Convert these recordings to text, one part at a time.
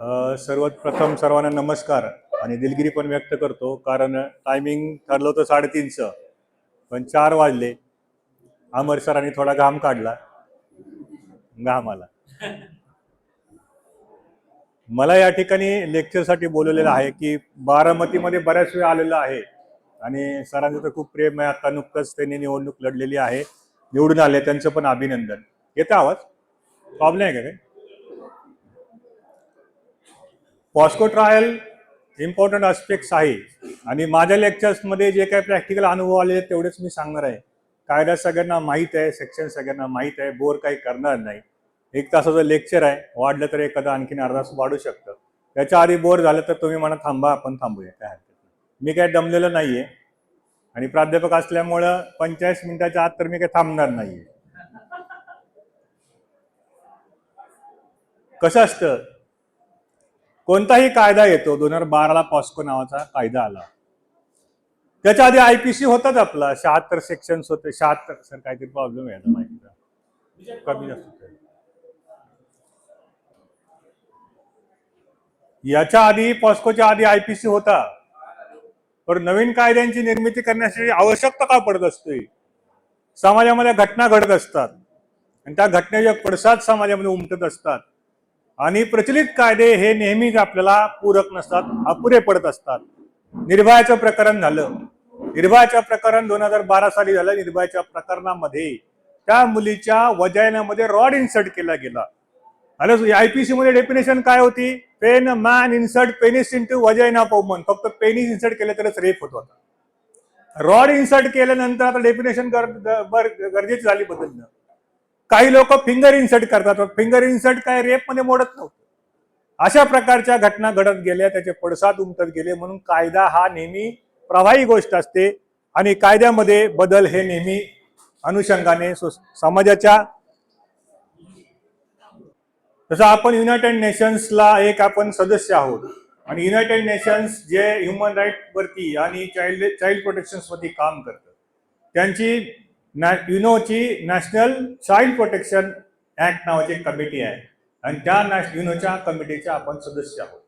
सर्वप्रथम सर्वांना नमस्कार आणि दिलगिरी पण व्यक्त करतो, कारण टायमिंग ठरलं होतं 3:30चं, पण 4 वाजले. अमर सरांनी थोडा घाम काढला. घाम आला. मला या ठिकाणी लेक्चरसाठी बोलवलेलं आहे की बारामतीमध्ये बऱ्याच वेळ आलेलं आहे आणि सरांचं तर खूप प्रेम आहे. आता नुकतंच त्यांनी निवडणूक लढलेली आहे, निवडून आले, त्यांचं पण अभिनंदन. येतं आवाज? प्रॉब्लेम आहे का काही? पॉस्को ट्रायल इम्पॉर्टंट आस्पेक्ट्स आहे आणि माझ्या लेक्चर्समध्ये जे काही प्रॅक्टिकल अनुभव आले तेवढेच मी सांगणार आहे. कायदा सगळ्यांना माहीत आहे, सेक्शन सगळ्यांना माहीत आहे, बोर काही करणार नाही. 1 तासाचं लेक्चर आहे, वाढलं तर एखादा आणखीन अर्धा तास वाढू शकतं. त्याच्या आधी बोर झालं तर तुम्ही म्हणा थांबा, आपण थांबूया, काय हरकत नाही. मी काही दमलेलो नाहीये आणि प्राध्यापक असल्यामुळं 45 मिनिटाच्या आत तर मी काही थांबणार नाहीये. कसं असतं, कोणताही कायदा येतो, 2012ला पॉस्को नावाचा कायदा आला. त्याच्या आधी आयपीसी होताच आपला, 76 सेक्शन्स होते. 76 सर काहीतरी प्रॉब्लेम आहे ना माहिती कमी जास्त. याच्या आधी पॉस्कोच्या आधी आयपीसी होता, पण नवीन कायद्यांची निर्मिती करण्यासाठी आवश्यकता का पडत असते? समाजामध्ये घटना घडत असतात आणि त्या घटनेचे पडसाद समाजामध्ये उमटत असतात आणि प्रचलित कायदे हे नेहमीच आपल्याला पूरक नसतात, अपुरे पडत असतात. निर्भयाचं प्रकरण झालं. निर्भयाचं प्रकरण 2012 साली झालं. निर्भयाच्या प्रकरणामध्ये त्या मुलीच्या वजायनामध्ये रॉड इन्सर्ट केला गेला. आणि आयपीसी मध्ये डेफिनेशन काय होती? पेन man insert penis into vagina of woman. फक्त पेनिस इन्सर्ट केलं तरच रेप होत होता. रॉड इन्सर्ट केल्यानंतर आता डेफिनेशन गरजेची झाली बदलणं. काही लोक फिंगर इन्सर्ट करतात. फिंगर इन्सर्ट काय रेप मध्ये मोडत नव्हतं. अशा प्रकारच्या घटना घडत गेल्या, त्याचे पडसाद उमटत गेले. म्हणून कायदा हा नेहमी प्रवाही गोष्ट असते आणि कायद्यामध्ये बदल हे नेहमी अनुषंगाने समाजाच्या, तसं आपण युनायटेड नेशन्सला एक आपण सदस्य आहोत आणि युनायटेड नेशन्स जे ह्युमन राईट वरती आणि चाइल्ड प्रोटेक्शन वरती काम करतं, त्यांची युनोची नॅशनल चाइल्ड प्रोटेक्शन ऍक्ट नावाची एक कमिटी आहे आणि त्या युनोच्या कमिटीचे आपण सदस्य आहोत.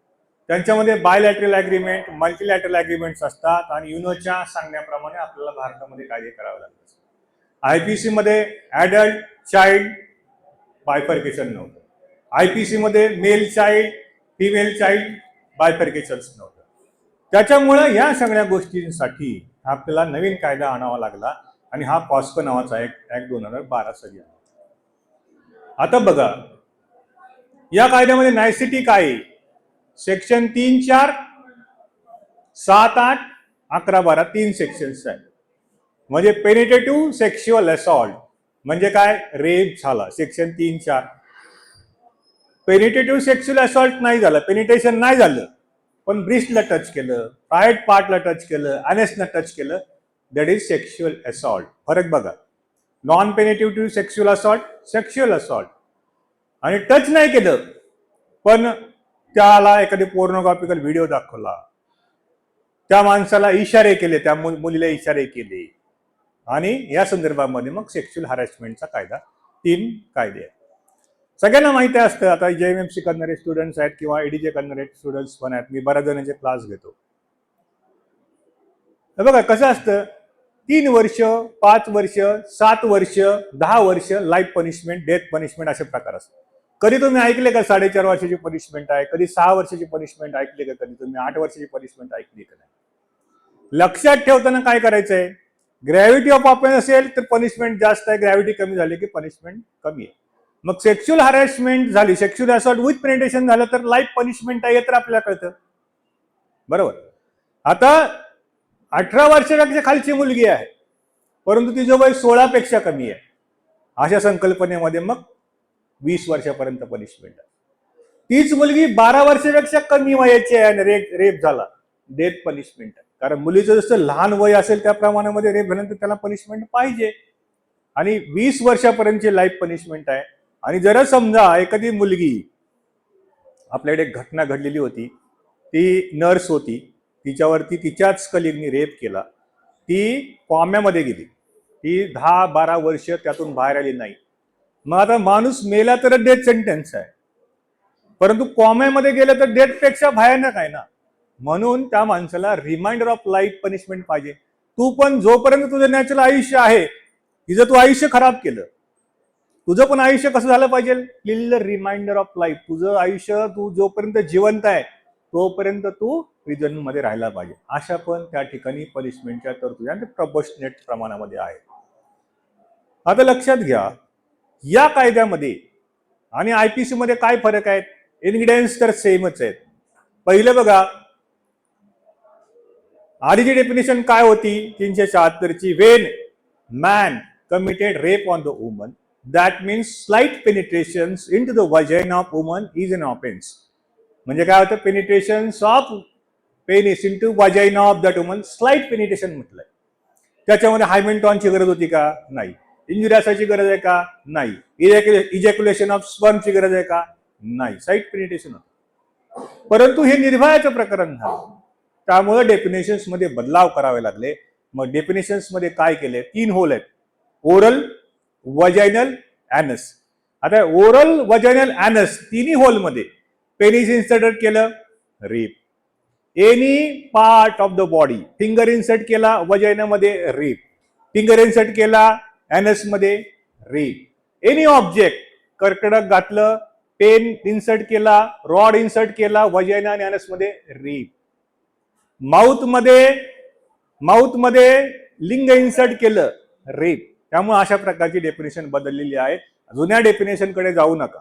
त्यांच्यामध्ये बायलॅटरल ॲग्रीमेंट, मल्टीलॅटरल ॲग्रीमेंट्स असतात आणि युनोच्या सांगण्याप्रमाणे आपल्याला भारतामध्ये कायदे करावे लागतात. आयपीसी मध्ये ॲडल्ट चाइल्ड बायफर्केशन नव्हतं. आयपीसी मध्ये मेल चाइल्ड, फिमेल चाइल्ड बायफर्केशन्स नव्हतं. त्याच्यामुळं या सगळ्या गोष्टींसाठी आपल्याला नवीन कायदा आणावा लागला आणि हा पॉस्को नावाचा ऍक्ट 2012 साली आला. आता बघा, या कायद्यामध्ये नायसिटी काय आहे? सेक्शन 3, 4, 7, 8, 11, 12 3 सेक्शन्स आहेत. म्हणजे पेनिटेटिव्ह सेक्शुअल असॉल्ट म्हणजे काय? रेप झाला, सेक्शन 3, 4. पेनिटेटिव्ह सेक्शुअल असॉल्ट नाही झालं, पेनिटेशन नाही झालं, पण ब्रिस्टला टच केलं, प्रायव्हेट पार्टला टच केलं, अनेसला टच केलं, दॅट इज सेक्शुअल असॉल्ट. फरक बघा. Non penetrative sexual assault, sexual assault. आणि टच नाही केलं पण त्याला एखादी पोर्नोग्राफिकल व्हिडिओ दाखवला, त्या माणसाला इशारे केले, त्या मुलीला इशारे केले, आणि या संदर्भामध्ये मग सेक्शुअल हॅरॅसमेंटचा कायदा 3 कायदे आहेत. सगळ्यांना माहिती असतं. आता JMMC करणारे स्टुडंट्स आहेत किंवा एडीजे करणारे स्टुडंट्स पण आहेत. मी बऱ्याच जणांचे क्लास घेतो. बघा कसं असतं, 3 वर्ष, 5 वर्ष, 7 वर्ष, 10 वर्ष लाईफ पनिशमेंट, डेथ पनिशमेंट असे प्रकार असतात. कधी तुम्ही ऐकले का 4.5 वर्षाची पनिशमेंट आहे? कधी 6 वर्षाची पनिशमेंट ऐकली का? कधी तुम्ही 8 वर्षाची पनिशमेंट ऐकली का? नाही. लक्षात ठेवताना काय करायचंय? ग्रॅव्हिटी ऑफ ऑफेन्स असेल तर पनिशमेंट जास्त आहे, ग्रॅव्हिटी कमी झाली की पनिशमेंट कमी आहे. मग सेक्शुअल हॅरॅसमेंट झाली, सेक्शुअल असॉल्ट विथ पेनिट्रेशन झालं तर लाईफ पनिशमेंट आहे, तर आपल्याला कळतं. बरोबर. आता 18 वर्षापेक्षा खालची मुलगी आहे, परंतु तिचं वय 16 पेक्षा कमी आहे, अशा संकल्पनेमध्ये मग 20 वर्षापर्यंत पनिशमेंट आहे. तीच मुलगी 12 वर्षापेक्षा कमी वयाची आहे आणि रेप झाला, डेथ पनिशमेंट आहे. कारण मुलीचं जसं लहान वय असेल त्या प्रमाणामध्ये रेप झाल्यानंतर त्याला पनिशमेंट पाहिजे. आणि 20 वर्षापर्यंतची लाईफ पनिशमेंट आहे. आणि जर समजा एखादी मुलगी, आपल्याकडे एक घटना घडलेली होती, ती नर्स होती, तिच्यावरती तिच्याच कलिगनी रेप केला, ती कॉम्यामध्ये गेली, ती 10-12 वर्ष त्यातून बाहेर आली नाही. मग आता माणूस मेला तर डेथ सेंटेन्स आहे. परंतु कॉम्यामध्ये गेलं तर डेथपेक्षा भयानक आहे ना. म्हणून त्या माणसाला रिमाइंडर ऑफ लाईफ पनिशमेंट पाहिजे. तू पण जोपर्यंत तुझं नॅचरल आयुष्य आहे, तिचं तू आयुष्य खराब केलं, तुझं पण आयुष्य कसं झालं पाहिजे, टिल रिमाइंडर ऑफ लाईफ. तुझं आयुष्य तू जोपर्यंत जिवंत आहे तोपर्यंत तू प्रिझन मध्ये राहायला पाहिजे. अशा पण त्या ठिकाणी पनिशमेंटच्या तरतुदी प्रपोर्शनेट प्रमाणामध्ये आहे. आता लक्षात घ्या, या कायद्यामध्ये आणि आयपीसी मध्ये काय फरक आहेत. इन्ग्रेडियंट्स तर सेमच आहेत. पहिलं बघा, आधीची डेफिनेशन काय होती 376ची, when man committed rape on the woman that means slight penetration in to the vagina of woman is an offence. म्हणजे काय होतं, penetration of penis in to vagina of that woman, slight penetration म्हटलंय. त्याच्यामध्ये हायमेंटॉनची गरज होती का, नाही. इंजुरियासाची गरज आहे का, नाही. इजॅक्युलेशन ऑफ स्पर्मची गरज आहे का, नाही. साइट पेनिट्रेशन होतं. परंतु हे निर्भयाचं प्रकरण झालं, त्यामुळे डेफिनेशन्स मध्ये बदलाव करावे लागले. मग डेफिनेशन्स मध्ये काय केले, 3 होल आहेत, ओरल, वजायनल, ॲनस. आता ओरल, वजायनल, ॲनस तिन्ही होल मध्ये पेनिस इन्सर्ट केलं, rape. Any part of the body, finger insert केला वजायनामध्ये, रेप. फिंगर इन्सर्ट केला ॲनस मध्ये, रेप. एनी ऑब्जेक्ट, कर्कटक घातलं, पेन इन्सर्ट केला, रॉड इन्सर्ट केला वजायना आणि ॲनस मध्ये, रेप. माउथ मध्ये लिंग इन्सर्ट केलं, रेप. त्यामुळे अशा प्रकारची डेफिनेशन बदललेली आहे. जुन्या डेफिनेशन कडे जाऊ नका.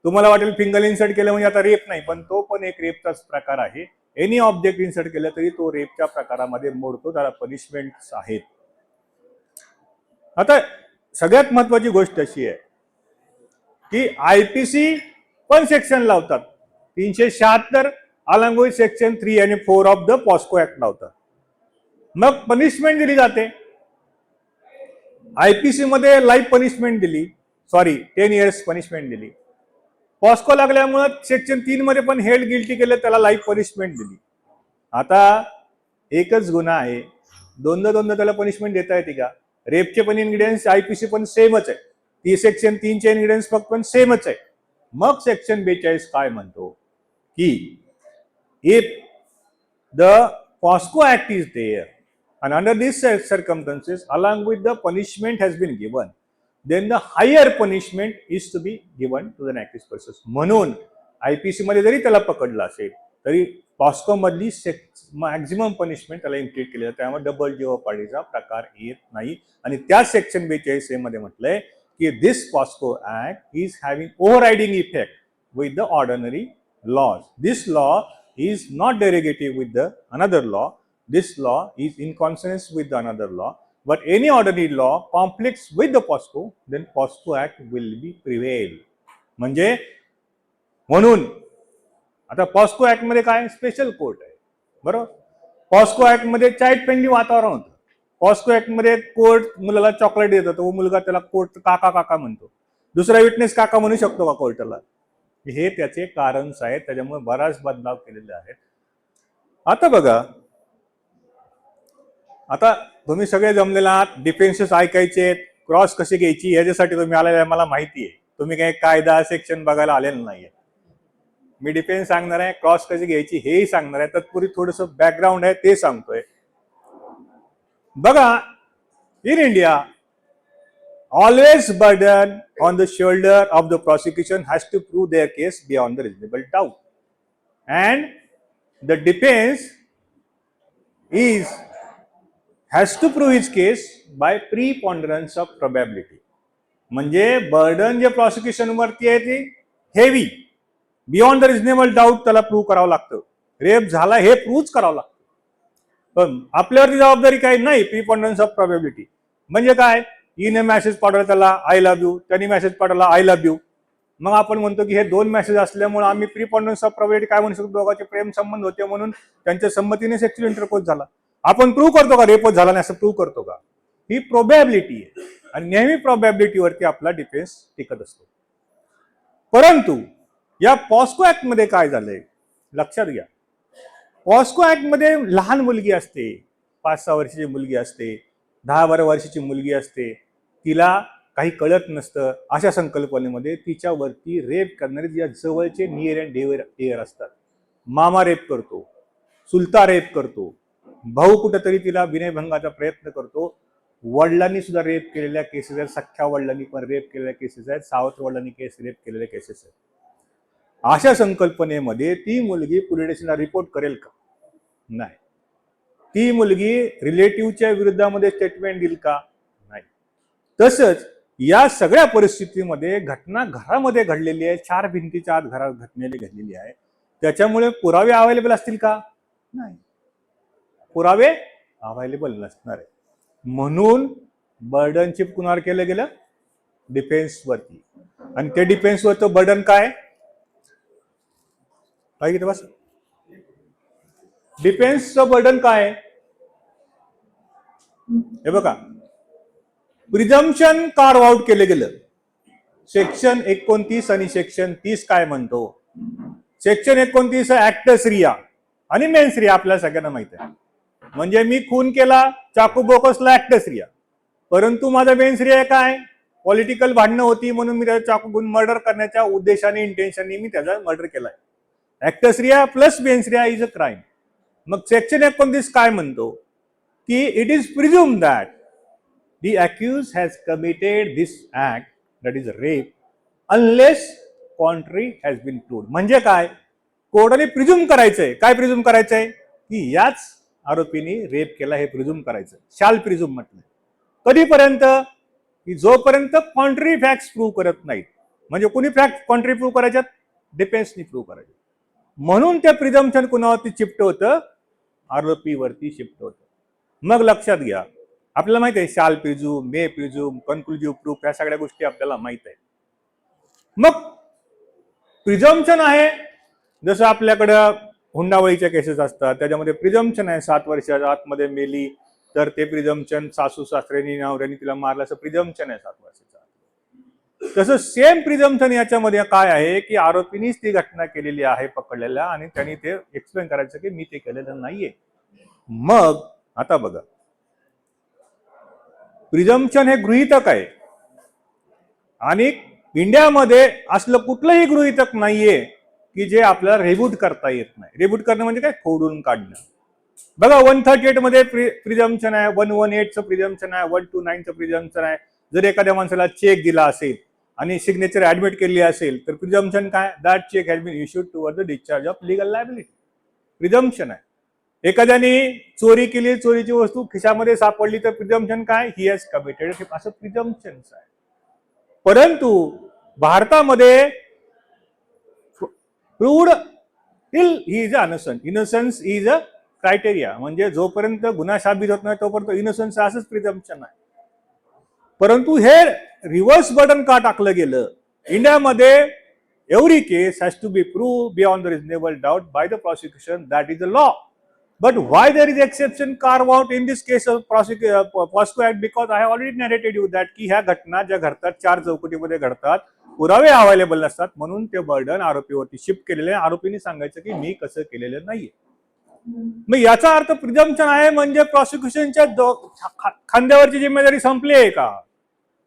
तुम्हाला वाटेल फिंगर इन्सर्ट केलं म्हणजे आता रेप नाही, पण तो पण एक रेपचाच प्रकार आहे. एनी ऑब्जेक्ट इन्सर्ट केलं तरी तो रेपच्या प्रकारामध्ये मोडतो, त्याला पनिशमेंट आहेत. आता सगळ्यात महत्वाची गोष्ट अशी आहे की आयपीसी पण सेक्शन लावतात, 376 अलॉंग विथ सेक्शन 3 आणि 4 ऑफ द पॉस्को ऍक्ट लावतात. मग पनिशमेंट दिली जाते. आयपीसी मध्ये लाईफ पनिशमेंट दिली, 10 इयर्स पनिशमेंट दिली. पॉस्को लागल्यामुळे सेक्शन 3 मध्ये पण हेल्ड गिल्टी केलं, त्याला लाईफ पनिशमेंट दिली. आता एकच गुन्हा आहे, दोनदा त्याला पनिशमेंट देता येते का. रेपचे पण इन्ग्रेडियंट्स आयपीसी पण सेमच आहे, ती सेक्शन 3चे इन्ग्रेडियंट्स फक्त पण सेमच आहे. मग सेक्शन 42 काय म्हणतो की if the POCSO act is there and under these circumstances along with the punishment has been given, then the higher punishment is to be given to the accused persons. म्हणून IPC मध्ये जरी त्याला पकडलं असेल तरी पॉस्को मधली maximum punishment त्याला इम्प्लिट केली जाते. त्यामुळे डबल जेवपार्डीचा प्रकार येत नाही. आणि त्या सेक्शन 42 मध्ये म्हटलंय की this POCSO act is having overriding effect with the ordinary laws. This law is not derogative with the another law. This law is in consonance with the another law, but any ordinary law conflicts with the POSCO, then POSCO Act will be prevail. म्हणून आता POCSO act मध्ये काय, special court आहे, बरोबर. POCSO act मध्ये child friendly वातावरण होतं. POCSO act मध्ये कोर्ट मुलाला चॉकलेट देतो, तो मुलगा त्याला कोर्ट काका काका म्हणतो. दुसरा विटनेस काका म्हणू शकतो का कोर्टाला. हे त्याचे कारणच आहेत, त्याच्यामुळे बराच बदलाव केलेले आहेत. आता बघा, आता तुम्ही सगळे जमलेला आहात, डिफेन्सेस ऐकायचे, क्रॉस कशी घ्यायची याच्यासाठी तुम्ही आलेला आहे, मला माहिती आहे. तुम्ही काही कायदा सेक्शन बघायला आलेलं नाहीये. मी डिफेन्स सांगणार आहे, क्रॉस कशी घ्यायची हेही सांगणार आहे. तत्पूर्वी थोडस बॅकग्राऊंड आहे ते सांगतोय. बघा, in India always burden on the shoulder of the prosecution has to prove their case beyond the reasonable doubt, and the defence has to prove his case by preponderance of probability. म्हणजे burden जे prosecution वरती आहे ती heavy, beyond the reasonable doubt त्याला prove करावं लागतं. Rape झाला हे प्रूव्ह करावं लागतं. पण आपल्यावरती जबाबदारी काही नाही, प्रीपॉन्डरन्स ऑफ प्रोबॅबिलिटी. म्हणजे काय, हिने मेसेज पाठवला त्याला आय लव्ह यू, त्यांनी मेसेज पाठवला आय लव्ह यू. मग आपण म्हणतो की हे 2 मेसेज असल्यामुळे आम्ही प्रीपॉन्डरन्स ऑफ प्रोबॅबिलिटी काय म्हणू शकतो, दोघांचे प्रेम संबंध होते म्हणून त्यांच्या संमतीने सेक्शुअल इंटरकोर्स झाला. आपण प्रूव्ह करतो का रेपच झाला नाही असं प्रूव्ह करतो का. ही प्रोबॅबिलिटी आहे आणि नेहमी प्रोबॅबिलिटीवरती आपला डिफेन्स टिकत असतो. परंतु या पॉस्को ऍक्ट मध्ये काय झालंय लक्षात घ्या. पॉस्को ऍक्ट मध्ये लहान मुलगी असते, 5-6 वर्षाची मुलगी असते, 10-12 वर्षाची मुलगी असते, तिला काही कळत नसतं, अशा संकल्पनेमध्ये तिच्यावरती रेप करणारे ज्या जवळचे नियर अँड डिअर असतात, मामा रेप करतो, चुलता रेप करतो, भाऊ कुठेतरी तिला विनयभंगाचा प्रयत्न करतो, वडिलांनी सुद्धा रेप केलेल्या केसेस आहेत, सख्ख्या वडिलांनी पण रेप केलेल्या केसेस आहेत, सावत्र वडिलांनी रेप केलेल्या केसेस आहेत. अशा संकल्पनेमध्ये ती मुलगी पोलीस स्टेशनला रिपोर्ट करेल का? नाही. ती मुलगी रिलेटिव्हच्या विरुद्धामध्ये स्टेटमेंट देईल का? नाही. तसंच या सगळ्या परिस्थितीमध्ये घटना घरामध्ये घडलेली आहे, 4 भिंतीच्या आत घरात घडलेली आहे, त्याच्यामुळे पुरावे अवेलेबल असतील का? नाही, पुरावे अवेलेबल नसणार आहे. म्हणून बर्डनशिप कुणावर केलं गेलं? डिफेन्सवरती. आणि ते डिफेन्सवरचं बर्डन काय? बस डिफेन्सचं बर्डन काय? हे बघा, प्रिझम्पशन कार्व आउट केलं गेलं. सेक्शन 29 आणि सेक्शन 30 काय म्हणतो? सेक्शन 29 ऍक्टस रिया आणि मेन्स रिया आपल्याला सगळ्यांना माहित आहे. म्हणजे मी खून केला, चाकू बोकसला, ऍक्टस रिया. परंतु माझा मेन्स रिया काय? पॉलिटिकल भांडणं होती म्हणून मी त्याचा चाकू घेऊन मर्डर करण्याच्या उद्देशाने, इंटेन्शनने मी त्याचा मर्डर केलाय. Actus reus plus mens rea is a crime. मग सेक्शन 29 काय म्हणतो? की it is presume that the accused has committed this act, that is rape, unless contrary has been proved. म्हणजे काय? कोर्टाने प्रिझ्युम करायचंय. काय प्रिझ्युम करायचंय? की याच आरोपीने रेप केला हे प्रिझ्युम करायचं. शाल प्रिझ्युम म्हटलं. कधीपर्यंत? की जोपर्यंत कॉन्ट्री फॅक्ट्स प्रूव्ह करत नाहीत. म्हणजे कोणी फॅक्ट कॉन्ट्री प्रूव्ह करायच्यात? डिफेन्सनी प्रूव्ह करायचे. म्हणून ते प्रिझम्पशन कुणावरती शिफ्ट होतं? आरोपीवरती शिफ्ट होतं. मग लक्षात घ्या, आपल्याला माहित आहे शाल प्रिझ्यूम, मे प्रिझ्यूम, कन्क्लुझिव्ह प्रूफ, या सगळ्या गोष्टी आपल्याला माहित आहे. मग प्रिझम्पशन आहे, जसं आपल्याकडं हुंडाबळीच्या केसेस असतात, त्याच्यामध्ये प्रिझम्पशन आहे 7 वर्षाच्या आतमध्ये मेली तर ते प्रिझम्पशन, सासू सासऱ्यांनी नवऱ्याने तिला मारलं असं प्रिझम्पशन आहे 7 वर्षाच्या. तसं सेम प्रिझम्पशन याच्यामध्ये काय आहे की आरोपीनीच ती घटना केलेली आहे पकडलेल्या, आणि त्यांनी ते एक्सप्लेन करायचं की मी ते केलेलं नाहीये. मग आता बघा, प्रिझम्पशन हे गृहीतक आहे आणि इंडियामध्ये असलं कुठलंही गृहीतक नाहीये की जे आपल्याला रिबूट करता येत नाही. रिबूट करणं म्हणजे काय? खोडून काढणं. बघा 138 मध्ये प्रिझम्पशन आहे, 118चं प्रिझम्पशन आहे, 129चं प्रिझम्पशन आहे. जर एखाद्या माणसाला चेक दिला असेल आणि सिग्नेचर ऍडमिट केली असेल तर प्रिझम्पशन काय? That cheque has been issued toward the discharge of legal liability. Presumption आहे. एखाद्याने चोरी केली, चोरीची वस्तू खिशामध्ये सापडली तर प्रिझम्पशन काय? ही हॅज कमिटेड, असं प्रिझम्पशन आहे. परंतु भारतामध्ये proved till he is innocent, innocence is a criteria. म्हणजे जोपर्यंत गुन्हा साबित होत नाही तोपर्यंत इनोसन्स असंच प्रिझम्पशन आहे. परंतु हे रिव्हर्स बर्डन का टाकलं गेलं? इंडियामध्ये every case has to be proved beyond the reasonable doubt by the prosecution, that is the law. But why there is exception carved out in this case of POSCO Act? Because I have already narrated you that की ह्या घटना ज्या घडतात 4 चौकटीमध्ये घडतात, पुरावे available नसतात, म्हणून ते बर्डन आरोपीवरती शिफ्ट केलेले. आरोपीने सांगायचं की मी कसं केलेलं नाहीये. मग याचा अर्थ प्रिझम्पशन आहे म्हणजे प्रॉसिक्युशनच्या खांद्यावरची जिम्मेदारी संपली आहे का?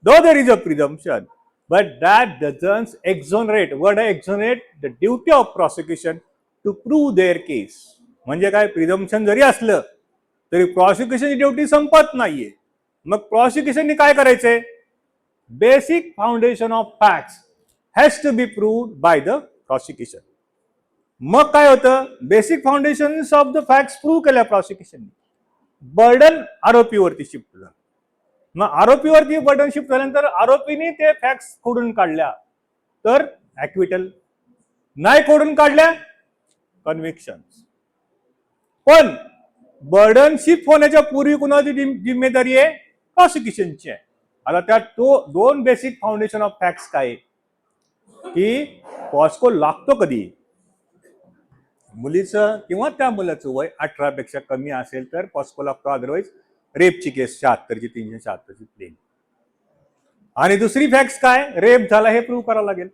Though there is a presumption, but that doesn't exonerate, word exonerate the duty of prosecution to prove their case. म्हणजे काय? प्रिझम्पशन जरी असलं तरी प्रॉसिक्युशनची ड्युटी संपत नाहीये. मग प्रॉसिक्युशनने काय करायचंय? Basic foundation of facts has to be proved by the prosecution. मग काय होतं? Basic foundation of the facts prove केल्या प्रॉसिक्युशनने, बर्डन आरोपीवरती शिफ्ट झालं. मग आरोपीवरती बर्डन शिफ्ट झाल्यानंतर आरोपीने ते फॅक्ट्स खोडून काढल्या तर ऍक्विटल, नाही खोडून काढल्या कन्व्हिक्शन. पण बर्डन शिफ्ट होण्याच्या पूर्वी कुणाची जिम्मेदारी आहे? प्रॉसिक्युशनची आहे. आता त्यात तो 2 बेसिक फाउंडेशन ऑफ फॅक्ट्स काय की पॉस्को लागतो कधी? मुलीचं किंवा त्या मुलाचं वय 18 पेक्षा कमी असेल तर पॉस्को लागतो. अदरवाईज रेपची केस 76ची 376ची प्लेन. आणि दुसरी फॅक्ट्स काय? रेप झाला हे प्रूव्ह करावं लागेल.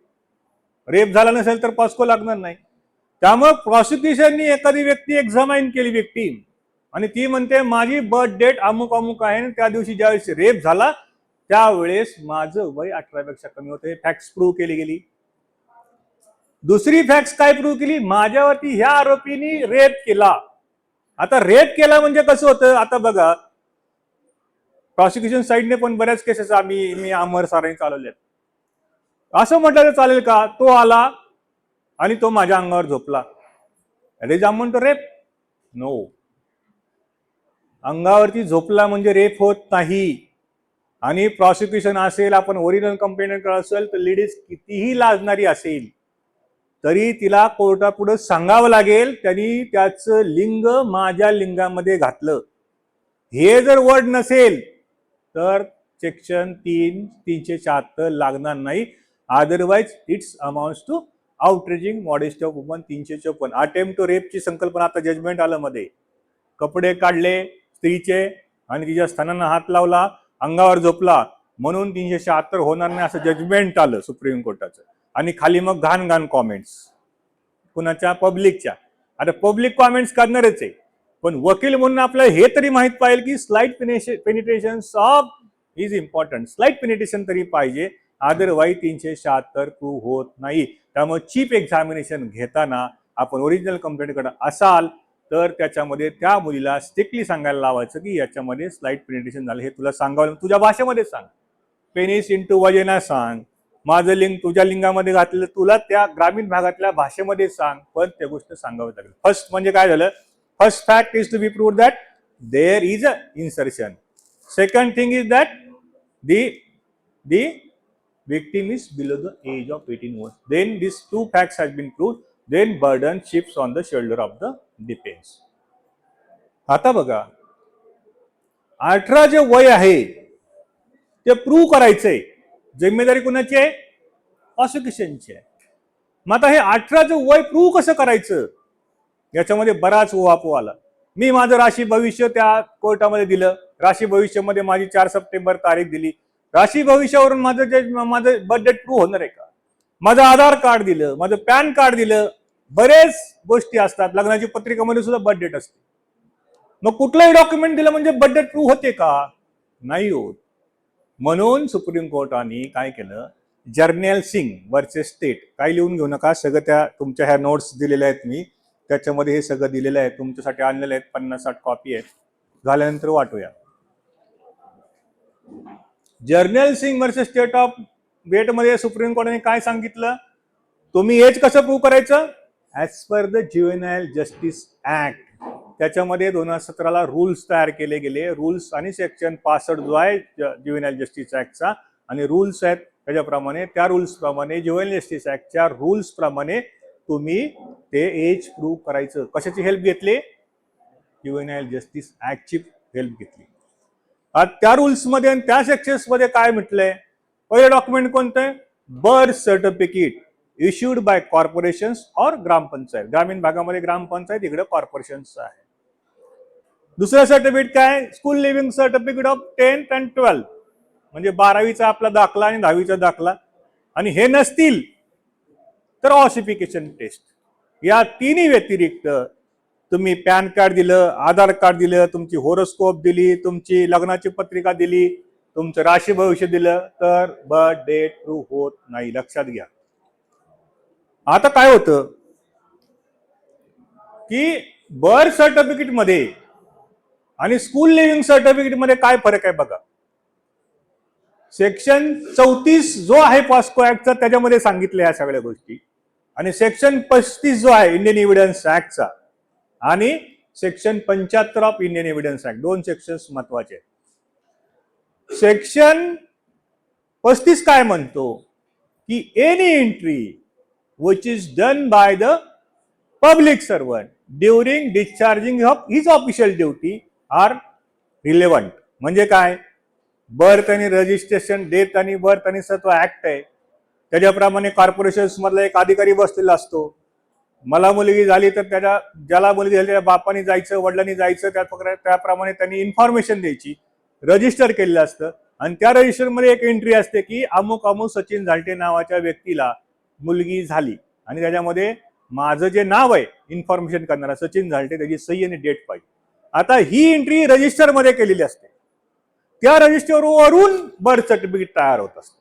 रेप झाला नसेल तर पॉस्को लागणार नाही. त्यामुळे प्रॉसिक्युशननी एखादी व्यक्ती एक्झामाइन केली विक्टीम आणि ती म्हणते माझी बर्थ डेट अमुक अमुक आहे, त्या दिवशी ज्यावेळेस रेप झाला त्यावेळेस माझं वय 18 पेक्षा कमी होतं. फॅक्ट्स प्रूव्ह केली गेली. दुसरी फॅक्ट काय प्रूव्ह केली, माझ्यावरती ह्या आरोपींनी रेप केला. आता रेप केला म्हणजे कसं होतं, आता बघा प्रॉसिक्युशन साईडने पण बऱ्याच केसेस मी अमर सरांनी चालवल्यात. असं म्हटलं तर चालेल का, तो आला आणि तो माझ्या अंगावर झोपला, अरे जामून तो रेप? नो. अंगावरती झोपला म्हणजे रेप होत नाही. आणि प्रॉसिक्युशन असेल, आपण ओरिजिनल कंप्लेंट असेल, तर लेडीज कितीही लाजणारी असेल तरी तिला कोर्टापुढे सांगावं लागेल त्यांनी त्याचं लिंग माझ्या लिंगामध्ये घातलं. हे जर वर्ड नसेल तर सेक्शन 374 लागणार नाही. Otherwise it's amounts to outraging modesty of woman 354. Attempt to रेपची संकल्पना आता जजमेंट आलं मध्ये. कपडे काढले स्त्रीचे आणि तिच्या स्तनांना हात लावला, अंगावर झोपला म्हणून 376 होणार नाही असं जजमेंट आलं सुप्रीम कोर्टाचं. आणि खाली मग घाण घाण कॉमेंट्स कुणाच्या, पब्लिकच्या. आता पब्लिक कॉमेंट्स करणारच आहे, पण वकील म्हणून आपल्याला हे तरी माहित पाहिजे की slight penetration of is important. Slight penetration तरी पाहिजे, अदरवाईज 376 प्रूव्ह होत नाही. त्यामुळे चीफ एक्झामिनेशन घेताना आपण ओरिजिनल कंप्लेंटकडे असाल तर त्याच्यामध्ये त्या मुलीला स्ट्रिक्टली सांगायला लावायचं की याच्यामध्ये स्लाइट पेनिट्रेशन झालं, हे तुला सांगावं, तुझ्या भाषेमध्ये सांग. पेनिस इंटू वजेना सांग, माझं लिंग तुझ्या लिंगामध्ये घातलेलं तुला त्या ग्रामीण भागातल्या भाषेमध्ये सांग, पण त्या गोष्ट सांगावी लागेल. फर्स्ट म्हणजे काय झालं, first fact is to be proved that there is a insertion. Second thing is that the victim is below the age of 18 years. Then these two facts has been proved, then burden shifts on the shoulder of the defense. आता बघा 18 जे वय आहे ते prove करायचंय, जिम्मेदारी कुणाची आहे, प्रॉसिक्युशनची आहे. मग आता हे 18चं वय प्रूव्ह कसं करायचं, याच्यामध्ये बराच उहापोह आला. मी माझं राशी भविष्य त्या कोर्टामध्ये दिलं, राशी भविष्यामध्ये माझी 4 सप्टेंबर तारीख दिली. राशी भविष्यावरून माझं बर्थ डेट प्रूव्ह होणार आहे का? माझं आधार कार्ड दिलं, माझं पॅन कार्ड दिलं, बरेच गोष्टी असतात, लग्नाची पत्रिकेमध्ये सुद्धा बर्थ डेट असते. मग कुठलंही डॉक्युमेंट दिलं म्हणजे बर्थ डेट प्रूव्ह होते का? नाही होत. म्हणून सुप्रीम कोर्टाने काय केलं, जर्नेल सिंग वर्सेस स्टेट, काय लिहून घेऊ नका, सगळं त्या तुमच्या ह्या नोट्स दिलेल्या आहेत मी, त्याच्यामध्ये हे सगळं दिलेलं आहे, तुमच्यासाठी आणलेलं आहे, 50-60 कॉपी आहेत, झाल्यानंतर वाटूया. Jarnail Singh versus state of वेट मध्ये सुप्रीम कोर्टाने काय सांगितलं, तुम्ही एज कसं प्रूव्ह करायचं, as per the juvenile justice act. त्याच्यामध्ये 2017ला रूल्स तयार केले गेले, रूल्स आणि सेक्शन 65 जो आहे ज्युव्हेनाइल जस्टिस ऍक्टचा आणि रूल्स आहेत त्याच्याप्रमाणे, त्या रूल्स प्रमाणे ज्युव्हेनाइल जस्टिस ऍक्टच्या रूल्स प्रमाणे तुम्ही ते एज प्रूव्ह करायचं. कशाची हेल्प घेतली, ज्युव्हेनाइल जस्टिस ऍक्टची हेल्प घेतली. त्या रूल्स मध्ये आणि त्या सेक्शन्स मध्ये काय म्हटलंय, पहिलं डॉक्युमेंट कोणतं, birth certificate issued by corporations और ग्रामपंचायत. ग्रामीण भागामध्ये ग्रामपंचायत, इकडे कॉर्पोरेशन्स आहे. दुसरं सर्टिफिकेट काय, school living certificate of 10th and 12th, म्हणजे 12वीचा आपला दाखला आणि 10वीचा दाखला. आणि हे नसतील तर ऑसिफिकेशन टेस्ट. या तिन्ही व्यतिरिक्त तुम्ही पॅन कार्ड दिलं, आधार कार्ड दिलं, तुमची होरोस्कोप दिली, तुमची लग्नाची पत्रिका दिली, तुमचं राशी भविष्य दिलं, तर बर्थ डेट प्रूव्ह होत नाही, लक्षात घ्या. आता काय होतं की बर्थ सर्टिफिकेट मध्ये आणि स्कूल लिव्हिंग सर्टिफिकेट मध्ये काय फरक आहे बघा. सेक्शन 34 जो आहे पॉस्को ऍक्टचा त्याच्यामध्ये सांगितलं या सगळ्या गोष्टी, आणि सेक्शन 35 जो आहे इंडियन एव्हिडन्स ऍक्टचा आणि section 75 of Indian evidence act, दोन सेक्शन्स महत्वाचे आहेत. सेक्शन 35 काय म्हणतो की any entry which is done by the public servant during discharging of his official duty are relevant. म्हणजे काय, बर्थ आणि रजिस्ट्रेशन, डेथ आणि बर्थ आणि सत्व ऍक्ट आहे, त्याच्याप्रमाणे कॉर्पोरेशन्स मधला एक अधिकारी बसलेला असतो. मला मुलगी झाली तर ज्याला मुलगी झाली त्या बापाने जायचं, वडिलांनी जायचं, त्याप्रमाणे त्यांनी इन्फॉर्मेशन द्यायची, रजिस्टर केलेलं असतं. आणि त्या रजिस्टरमध्ये एक एंट्री असते की अमुक अमुक सचिन झालटे नावाच्या व्यक्तीला मुलगी झाली, आणि त्याच्यामध्ये माझं जे नाव आहे इन्फॉर्मेशन करणारा सचिन झालटे, त्याची सही आणि डेट पाहिजे. आता ही एंट्री रजिस्टर मध्ये केलेली असते. त्या रजिस्टरवरून बर्थ सर्टिफिकेट तयार होत असतं.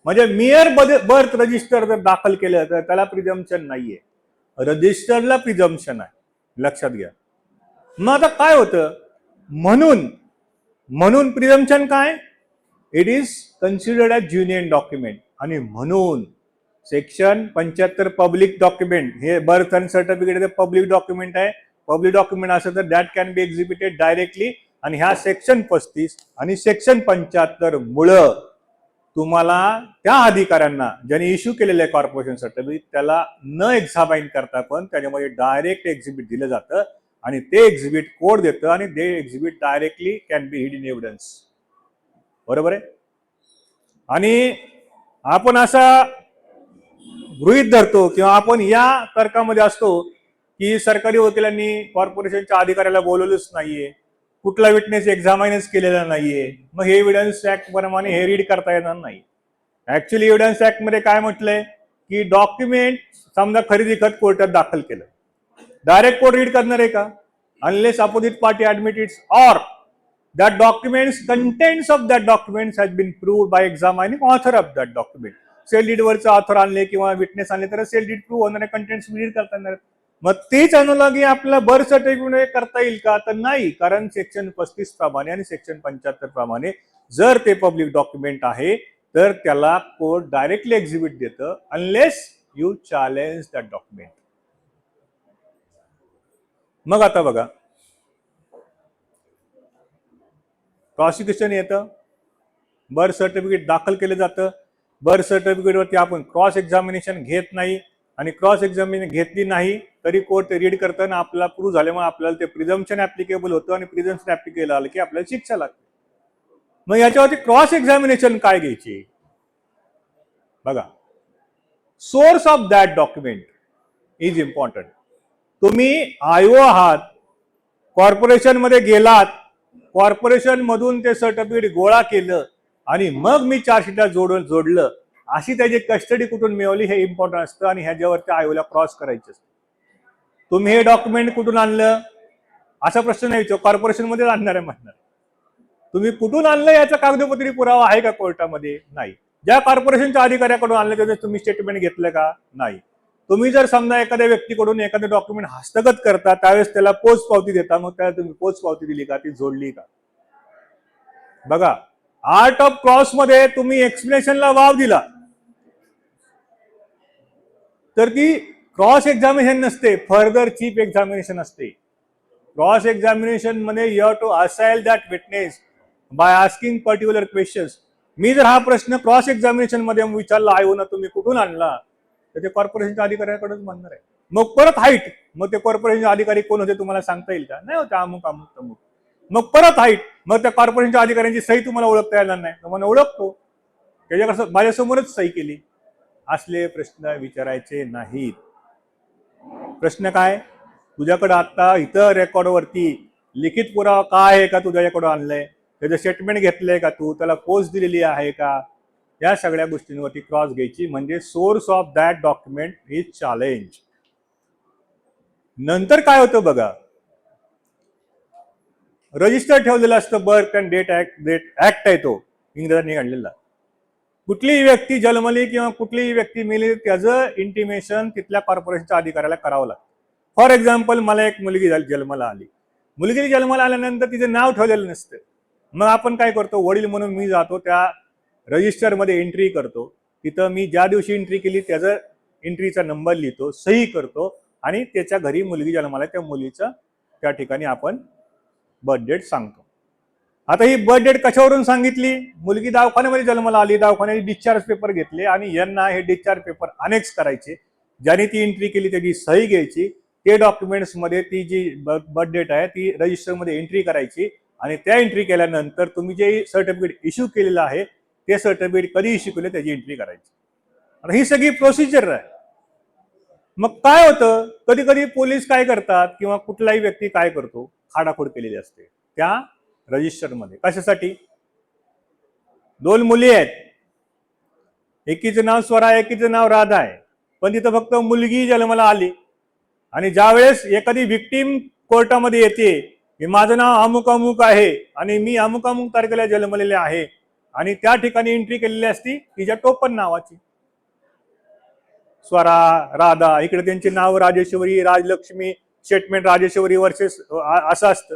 म्हणजे मियर बर्थ रजिस्टर जर दाखल केलं तर त्याला प्रिझम्पशन नाहीये, रजिस्टरला प्रिझम्पशन आहे, लक्षात घ्या. मग आता काय होतं, म्हणून प्रिझम्पशन काय, it is considered as genuine document. आणि म्हणून सेक्शन 75 पब्लिक डॉक्युमेंट, हे बर्थ आणि सर्टिफिकेट पब्लिक डॉक्युमेंट आहे. पब्लिक डॉक्युमेंट असेल तर that can be exhibited directly. आणि ह्या सेक्शन 35 आणि सेक्शन 75 मुळे तुम्हाला त्या अधिकाऱ्यांना ज्यांनी इश्यू केलेलं आहे कॉर्पोरेशन सर्टिफिकेट त्याला न एक्झामाइन करता पण त्याच्यामध्ये डायरेक्ट एक्झिबिट दिलं जातं आणि ते एक्झिबिट कोड देतं आणि ते exhibit directly can be hidden evidence. बरोबर आहे. आणि आपण असा गृहीत धरतो किंवा आपण या तर्कामध्ये असतो की सरकारी वकिलांनी कॉर्पोरेशनच्या अधिकाऱ्याला बोलवलंच नाहीये, कुठला विटनेस एक्झामाइनच केलेला नाहीये, मग हे एव्हिडन्स ऍक्ट प्रमाणे हे रीड करता येणार नाही. ऍक्च्युअली एव्हिडन्स ऍक्ट मध्ये काय म्हटलंय की डॉक्युमेंट समजा खरेदी खत कोर्टात दाखल केलं, डायरेक्ट कोर्ट रीड करणार आहे का, unless opposite party admitted or that documents contents of that documents has been proved by examining author of that document. Sale deed वरचं ऑथर आणले किंवा विटनेस आणले तर सेल डीड प्रूव्ह होणारे कंटेंट्स रीड करता येणार. मग तीच अनोलॉगी आपल्याला बर्थ सर्टिफिकेट करता येईल का, तर नाही. कारण सेक्शन 35 प्रमाणे आणि सेक्शन 75 प्रमाणे जर ते पब्लिक डॉक्युमेंट आहे तर त्याला कोर्ट डायरेक्टली एक्झिबिट देतं unless you challenge that document. मग आता बघा, प्रॉसिक्युशन येतं, बर्थ सर्टिफिकेट दाखल केलं जातं. बर्थ सर्टिफिकेटवरती आपण क्रॉस एक्झामिनेशन घेत नाही आणि क्रॉस एक्झामिनेशन घेतली नाही तरी कोर्ट रीड करताना आपल्याला प्रूव्ह झाल्यामुळे आपल्याला ते प्रिझम्पशन ऍप्लिकेबल होतं आणि प्रिझम्पशन ऍप्लिकेबल आलं की आपल्याला शिक्षा लागते. मग याच्यावरती क्रॉस एक्झामिनेशन काय घ्यायची बघा. Source of that document is important. तुम्ही आयओ आहात, कॉर्पोरेशन मध्ये गेलात, कॉर्पोरेशन मधून ते सर्टिफिकेट गोळा केलं आणि मग मी चार्जशीटला जोडलं, अशी त्याची कस्टडी कुठून मिळवली हे इम्पॉर्टंट असतं आणि ह्याच्यावरती आयोला क्रॉस करायचं असतं. तुम्ही हे डॉक्युमेंट कुठून आणलं असा प्रश्न नाही विचार, कॉर्पोरेशन मध्ये आणणार आहे म्हणणार. तुम्ही कुठून आणलं याचा कागदोपत्री पुरावा आहे का कोर्टामध्ये, नाही. ज्या कॉर्पोरेशनच्या अधिकाऱ्याकडून आणलं त्याचं तुम्ही स्टेटमेंट घेतलं का, नाही. तुम्ही जर समजा एखाद्या व्यक्तीकडून एखादं डॉक्युमेंट हस्तगत करता त्यावेळेस त्याला पोच पावती देता, मग त्याला तुम्ही पोच पावती दिली का, ती जोडली का. बघा, आर्ट ऑफ क्रॉस मध्ये तुम्ही एक्सप्लेनेशनला वाव दिला तर ती क्रॉस एक्झामिनेशन नसते, फर्दर चीफ एक्झामिनेशन असते. क्रॉस एक्झामिनेशन मध्ये you have to assail that witness by asking particular questions. मी जर हा प्रश्न क्रॉस एक्झामिनेशन मध्ये विचारला आहे ना तुम्ही कुठून आणला, तर ते कॉर्पोरेशनच्या अधिकाऱ्याकडेच म्हणणार आहे. मग परत हाईट, मग ते कॉर्पोरेशनचे अधिकारी कोण होते तुम्हाला सांगता येईल का, नाही होते, अमुक अमुक अमुक. मग परत हाईट, मग त्या कॉर्पोरेशनच्या अधिकाऱ्यांची सही तुम्हाला ओळखता येणार नाही, तुम्हाला ओळखतो त्याच्याकडे माझ्यासमोरच सही केली. असले प्रश्न विचारायचे नाहीत. प्रश्न काय, तुझ्याकडे आता इथं रेकॉर्डवरती लिखित पुरावा काय आहे का तुझ्याकडे आणलंय, त्याचं स्टेटमेंट घेतलंय का तू, त्याला पोस्ट दिलेली आहे का, या सगळ्या गोष्टींवरती क्रॉस घ्यायची. म्हणजे source of that document is challenge. नंतर काय होतं बघा, रजिस्टर ठेवलेलं असतं, बर्थ अँड डेट ऍक्ट आहे तो इंग्रजांनी आणलेला. कुठलीही व्यक्ती जन्मली किंवा कुठलीही व्यक्ती मेली त्याचं इंटिमेशन तिथल्या कॉर्पोरेशनच्या अधिकाऱ्याला करावं लागतं. फॉर एक्झाम्पल, मला एक मुलगी जन्माला आली, मुलगी जन्माला आल्यानंतर तिचं नाव ठेवलेलं नसतं. मग आपण काय करतो, वडील म्हणून मी जातो त्या रजिस्टरमध्ये एंट्री करतो, तिथं मी ज्या दिवशी एंट्री केली त्याचा एंट्रीचा नंबर लिहितो, सही करतो आणि त्याच्या घरी मुलगी जन्माला त्या मुलीचा त्या ठिकाणी आपण बर्थ डेट सांगतो. आता ही बर्थ डेट कशावरून सांगितली, मुलगी दवाखान्यामध्ये जन्माला आली, दवाखान्याने डिस्चार्ज पेपर घेतले आणि यांना हे डिस्चार्ज पेपर अनेक्स करायचे, ज्याने ती एंट्री केली त्याची सही घ्यायची, ते डॉक्युमेंट्स मध्ये ती जी बर्थ डेट आहे ती रजिस्टरमध्ये एंट्री करायची आणि त्या एंट्री केल्यानंतर तुम्ही जे सर्टिफिकेट इश्यू केलेलं आहे ते सर्टिफिकेट कधी इश्यू केलं त्याची एंट्री करायची. आणि ही सगळी प्रोसिजर आहे. मग काय होतं, कधी कधी पोलीस काय करतात किंवा कुठलाही व्यक्ती काय करतो, खाडाखोड केलेली असते त्या रजिस्टरमध्ये. कशासाठी, दोन मुली आहेत, एकीचं नाव स्वरा आहे, एकीचं नाव राधा आहे, पण तिथं फक्त मुलगी जन्माला आली आणि ज्या वेळेस एखादी विक्टीम कोर्टामध्ये येते की माझं नाव अमुक अमुक आहे आणि मी अमुक अमुक तारखेला जन्मलेले आहे आणि त्या ठिकाणी एंट्री केलेली असती तिच्या टोपण नावाची, स्वरा, राधा. इकडे त्यांचे नाव राजेश्वरी, राजलक्ष्मी, स्टेटमेंट राजेश्वरी वर्सेस असं असतं.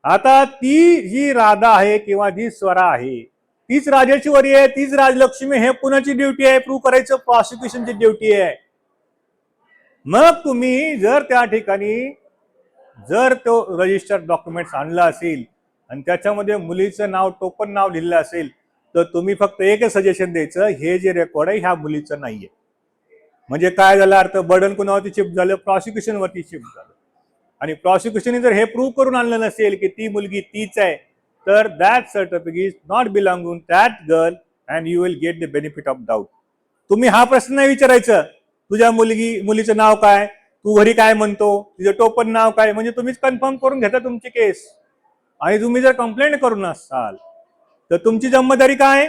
आता ती जी राधा आहे किंवा जी स्वरा आहे तीच राजेश्वरी आहे, तीच राजलक्ष्मी, हे कुणाची ड्युटी आहे? प्रूव्ह करायचं प्रॉसिक्युशनची ड्युटी आहे. मग तुम्ही जर त्या ठिकाणी जर तो रजिस्टर्ड डॉक्युमेंट्स आणला असेल आणि त्याच्यामध्ये मुलीचं नाव टोपण नाव लिहिलं असेल तर तुम्ही फक्त एकच सजेशन द्यायचं, हे जे रेकॉर्ड आहे ह्या मुलीचं नाहीये. म्हणजे काय झालं अर्थ? बर्डन कुणावरती शिफ्ट झालं? प्रॉसिक्युशन वरती शिफ्ट झालं. आणि प्रॉसिक्युशनने जर हे प्रूव्ह करून आणलं नसेल की ती मुलगी तीच आहे तर that certificate is not belonging that girl and you will get the benefit of doubt. तुम्ही हा प्रश्न नाही विचारायचं तुझ्या मुलीचं नाव काय, तू घरी काय म्हणतो, तिचं टोपण नाव काय, म्हणजे तुम्हीच कन्फर्म करून घेता तुमची केस. आणि तुम्ही जर कंप्लेंट करून असाल तर तुमची जबाबदारी काय?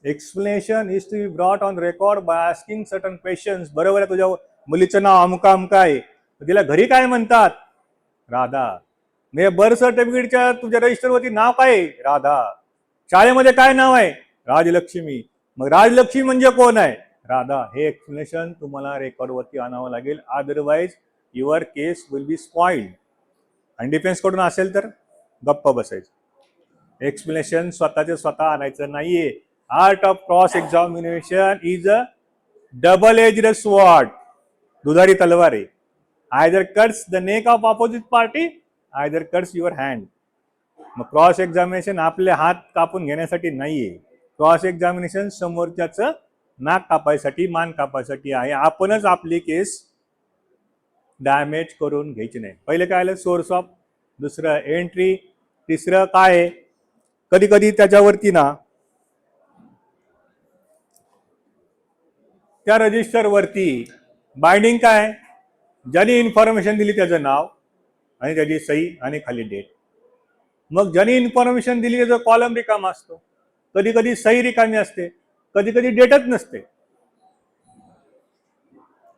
Explanation is to be brought on record by asking certain questions. बरोबर आहे, तुझ्या मुलीचं नाव अमुका अमुका आहे, तिला घरी काय म्हणतात? राधा. म्हणजे बर्थ सर्टिफिकेटच्या तुझ्या रजिस्टरवरती नाव काय आहे? राधा. शाळेमध्ये काय नाव आहे? राजलक्ष्मी. मग राजलक्ष्मी म्हणजे कोण आहे? राधा. हे एक्सप्लेनेशन तुम्हाला रेकॉर्डवरती आणावं लागेल, otherwise your case will be spoiled. आणि डिफेन्स कडून असेल तर गप्प बसायचं. एक्सप्लेनेशन स्वतःचे स्वतः आणायचं नाहीये. Art of cross examination is a double edged sword. दुधारी तलवार आहे. Either cuts the neck of opposite party, either cuts your hand. मग क्रॉस एक्झामिनेशन आपले हात कापून घेण्यासाठी नाहीये. क्रॉस एक्झामिनेशन समोरच्याचं नाक कापायसाठी, मान कापायसाठी आहे. आपणच आपली केस डॅमेज करून घ्यायची नाही. पहिले काय आलं? सोर्स ऑफ, दुसरं एंट्री, तिसरं काय? कधी कधी त्याच्यावरती ना त्या रजिस्टर वरती बाइंडिंग काय? ज्यांनी इन्फॉर्मेशन दिली त्याचं नाव आणि त्याची सही आणि खाली डेट. मग ज्यांनी इन्फॉर्मेशन दिली त्याचा कॉलम रिकामा असतो, कधी कधी सही रिकामी असते, कधी कधी डेटच नसते.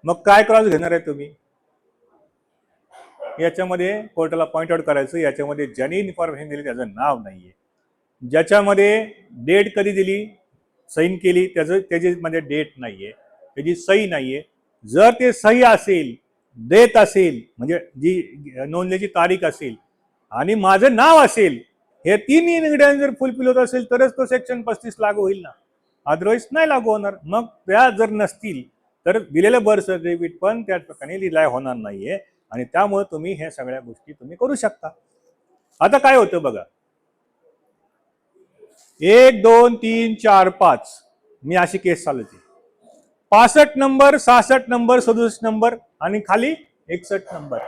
मग काय क्रॉस घेणार आहे तुम्ही? याच्यामध्ये कोर्टाला पॉइंट आउट करायचं, याच्यामध्ये ज्यांनी इन्फॉर्मेशन दिली त्याचं नाव नाहीये, ज्याच्यामध्ये डेट कधी दिली, सही केली त्याची म्हणजे डेट नाहीये, त्याची सही नाहीये. जर ते सही असेल, डेट असेल, म्हणजे जी नोंदणीची तारीख असेल आणि माझं नाव असेल, हे तीन इन्ग्रेडियंट जर फुलफिल होत असेल तरच तो सेक्शन 35 लागू होईल ना, अदरवाईज नाही लागू होणार. मग त्या जर नसतील तर दिलेलं बर्थ सर्टिफिकेट पण त्या ठिकाणी रिलाय होणार नाहीये. आणि त्यामुळे तुम्ही हे सगळ्या गोष्टी तुम्ही करू शकता. आता काय होतं बघा, 1 2 3 4 5 मी अशी केस चालवते. 65 नंबर, 66 नंबर, 67 नंबर आणि खाली 61 नंबर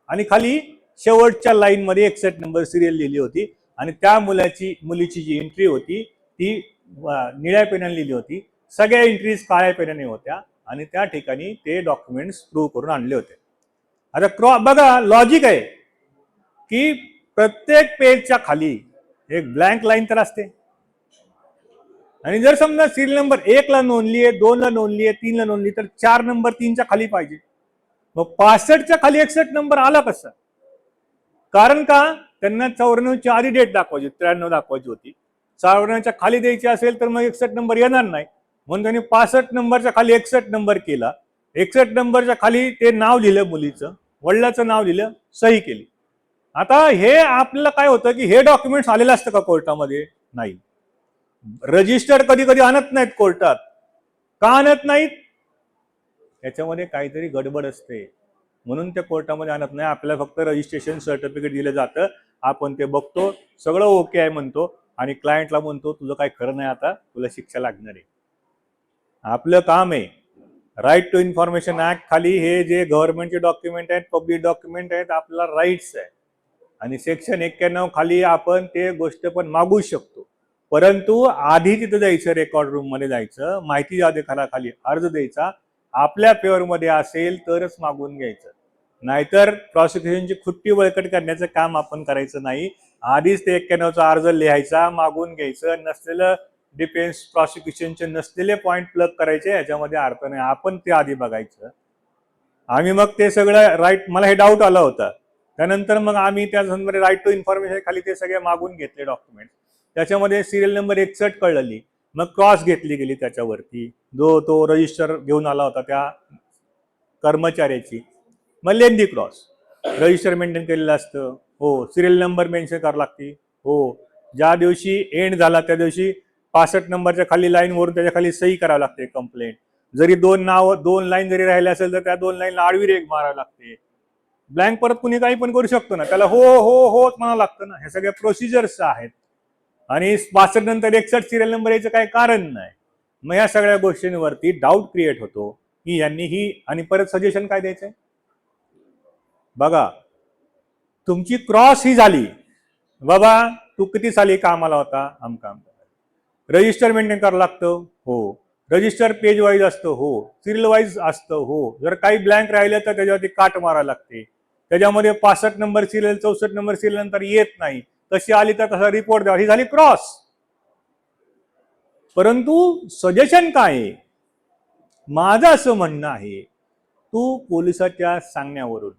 आणि खाली शेवटच्या लाईन मध्ये 61 नंबर सिरियल लिहिली होती. आणि त्या मुलीची जी एंट्री होती ती निळ्या पेनाने लिहिली होती. सगळ्या एंट्रीज काळ्या पेनाने होत्या आणि त्या ठिकाणी ते डॉक्युमेंट्स प्रूव्ह करून आणले होते. आता बघा, लॉजिक आहे की प्रत्येक पेजच्या खाली एक ब्लँक लाईन तर असते. आणि जर समजा सिरियल नंबर 1 ला नोंदली आहे, 2 ला नोंदली आहे, 3 ला नोंदली, तर 4 नंबर 3च्या खाली पाहिजे. मग 65च्या खाली 61 नंबर आला कसा? कारण का? त्यांना 94च्या आधी डेट दाखवायची, 93 दाखवायची होती. 94च्या खाली द्यायची असेल तर मग 61 नंबर येणार नाही, म्हणून त्यांनी 65 नंबरच्या खाली 61 नंबर केला. 61 नंबरच्या खाली ते नाव लिहिलं, मुलीचं वडिलाचं नाव लिहिलं, सही केली. आता हे आपल्याला काय होतं की हे डॉक्युमेंट्स आलेलं असतं का कोर्टामध्ये? नाही. रजिस्टर कधी कधी आणत नाहीत कोर्टात. का आणत नाहीत? याच्यामध्ये काहीतरी गडबड असते, म्हणून ते कोर्टामध्ये आणत नाही. आपल्याला फक्त रजिस्ट्रेशन सर्टिफिकेट दिलं जातं, आपण ते बघतो, सगळं ओके आहे म्हणतो आणि क्लायंटला म्हणतो तुझं काय खरं नाही, आता तुला शिक्षा लागणार आहे. आपलं काम आहे. राईट टू इन्फॉर्मेशन ऍक्ट खाली हे जे गव्हर्नमेंटचे डॉक्युमेंट आहेत, पब्लिक डॉक्युमेंट आहेत, आपल्याला राईट्स आहे. आणि सेक्शन 91 खाली आपण ते गोष्ट पण मागू शकतो, परंतु आधी तिथं जायचं, रेकॉर्ड रूम मध्ये जायचं, माहिती अधिकाराखाली अर्ज द्यायचा, आपल्या फेवर मध्ये असेल तरच मागून घ्यायचं. नाहीतर प्रॉसिक्युशनची खुट्टी बळकट करण्याचं काम आपण करायचं नाही. आधीच ते 91चा अर्ज लिहायचा, मागून घ्यायचं, नसलेलं डिफेन्स प्रॉसिक्युशनचे नसलेले पॉइंट प्लग करायचे, याच्यामध्ये अर्थ नाही. आपण ते आधी बघायचं. आम्ही मग ते सगळं राईट, मला हे डाऊट आला होता त्यानंतर मग आम्ही त्या संदर्भात राईट टू इन्फॉर्मेशन खाली ते सगळे मागून घेतले डॉक्युमेंट. त्याच्यामध्ये सिरियल नंबर 61 कळली, मग क्रॉस घेतली गेली त्याच्यावरती, जो तो रजिस्टर घेऊन आला होता त्या कर्मचाऱ्याची. मग लेंदी क्रॉस, रजिस्टर मेंटेन केलेलं असतं, हो. सिरियल नंबर मेन्शन करावं लागते, हो. ज्या दिवशी एंड झाला त्या दिवशी 65 नंबरच्या खाली लाईन वरून त्याच्या खाली सही करावी लागते कंप्लेंट. जरी दोन लाईन जरी राहिल्या असेल तर त्या 2 लाईनला आडवी रेघ मारावी लागते. ब्लँक परत कुणी काही पण करू शकतो ना, त्याला हो हो हो म्हणावं लागतं ना. हे सगळ्या प्रोसिजर्स आहेत. आणि 62 नंतर 61 सिरियल नंबर याचं काही कारण नाही. मग या सगळ्या गोष्टींवरती डाऊट क्रिएट होतो की यांनी ही, आणि परत सजेशन काय द्यायचंय बघा. तुमची क्रॉस ही झाली, बाबा तू किती साली कामाला होता, काम रजिस्टर मेंटेन करावं लागतं, हो. रजिस्टर पेज वाईज असतं, हो. सिरियल वाईज असतं, हो. जर काही ब्लँक राहिलं तर त्याच्यावरती काट मारायला लागते. त्याच्यामध्ये 65 नंबर सिरियल 64 नंबर सिरियल नंतर येत नाही, तशी आली तर तसा रिपोर्ट द्यावा, ही झाली क्रॉस. परंतु सजेशन काय आहे, माझं असं म्हणणं आहे, तू पोलिसाच्या सांगण्यावरून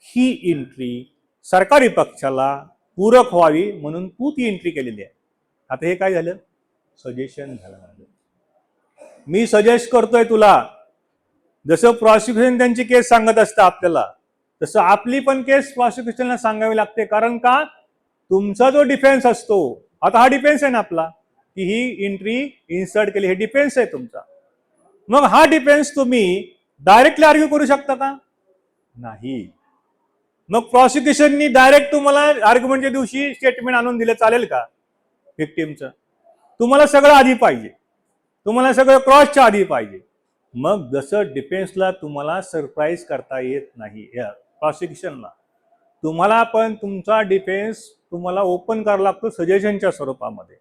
ही एंट्री सरकारी पक्षाला पूरक व्हावी म्हणून तू ती एंट्री केलेली आहे. आता हे काय झालं, सजेशन झालं. मी सजेस्ट करतोय तुला, जसं प्रॉसिक्युशन त्यांची केस सांगत असतं आपल्याला, तसं आपली पण केस प्रॉसिक्युशनला सांगावी लागते. कारण का, तुमचा जो डिफेन्स असतो, आता हा डिफेन्स आहे ना आपला, की ही एंट्री इन्सर्ट केली, हे डिफेन्स आहे तुमचा. मग हा डिफेन्स तुम्ही डायरेक्टली आर्ग्यू करू शकता का, नाही. मग प्रॉसिक्युशननी डायरेक्ट तुम्हाला आर्ग्युमेंटच्या दिवशी स्टेटमेंट आणून दिलं चालेल का विक्टिमचं? तुम्हाला सगळं आधी पाहिजे, तुम्हाला सगळं क्रॉसच्या आधी पाहिजे. मग जसं डिफेन्सला तुम्हाला सरप्राईज करता येत नाही प्रॉसिक्युशनला, तुम्हाला पण तुमचा डिफेन्स तुम्हाला ओपन करावा लागतो सजेशनच्या स्वरूपामध्ये.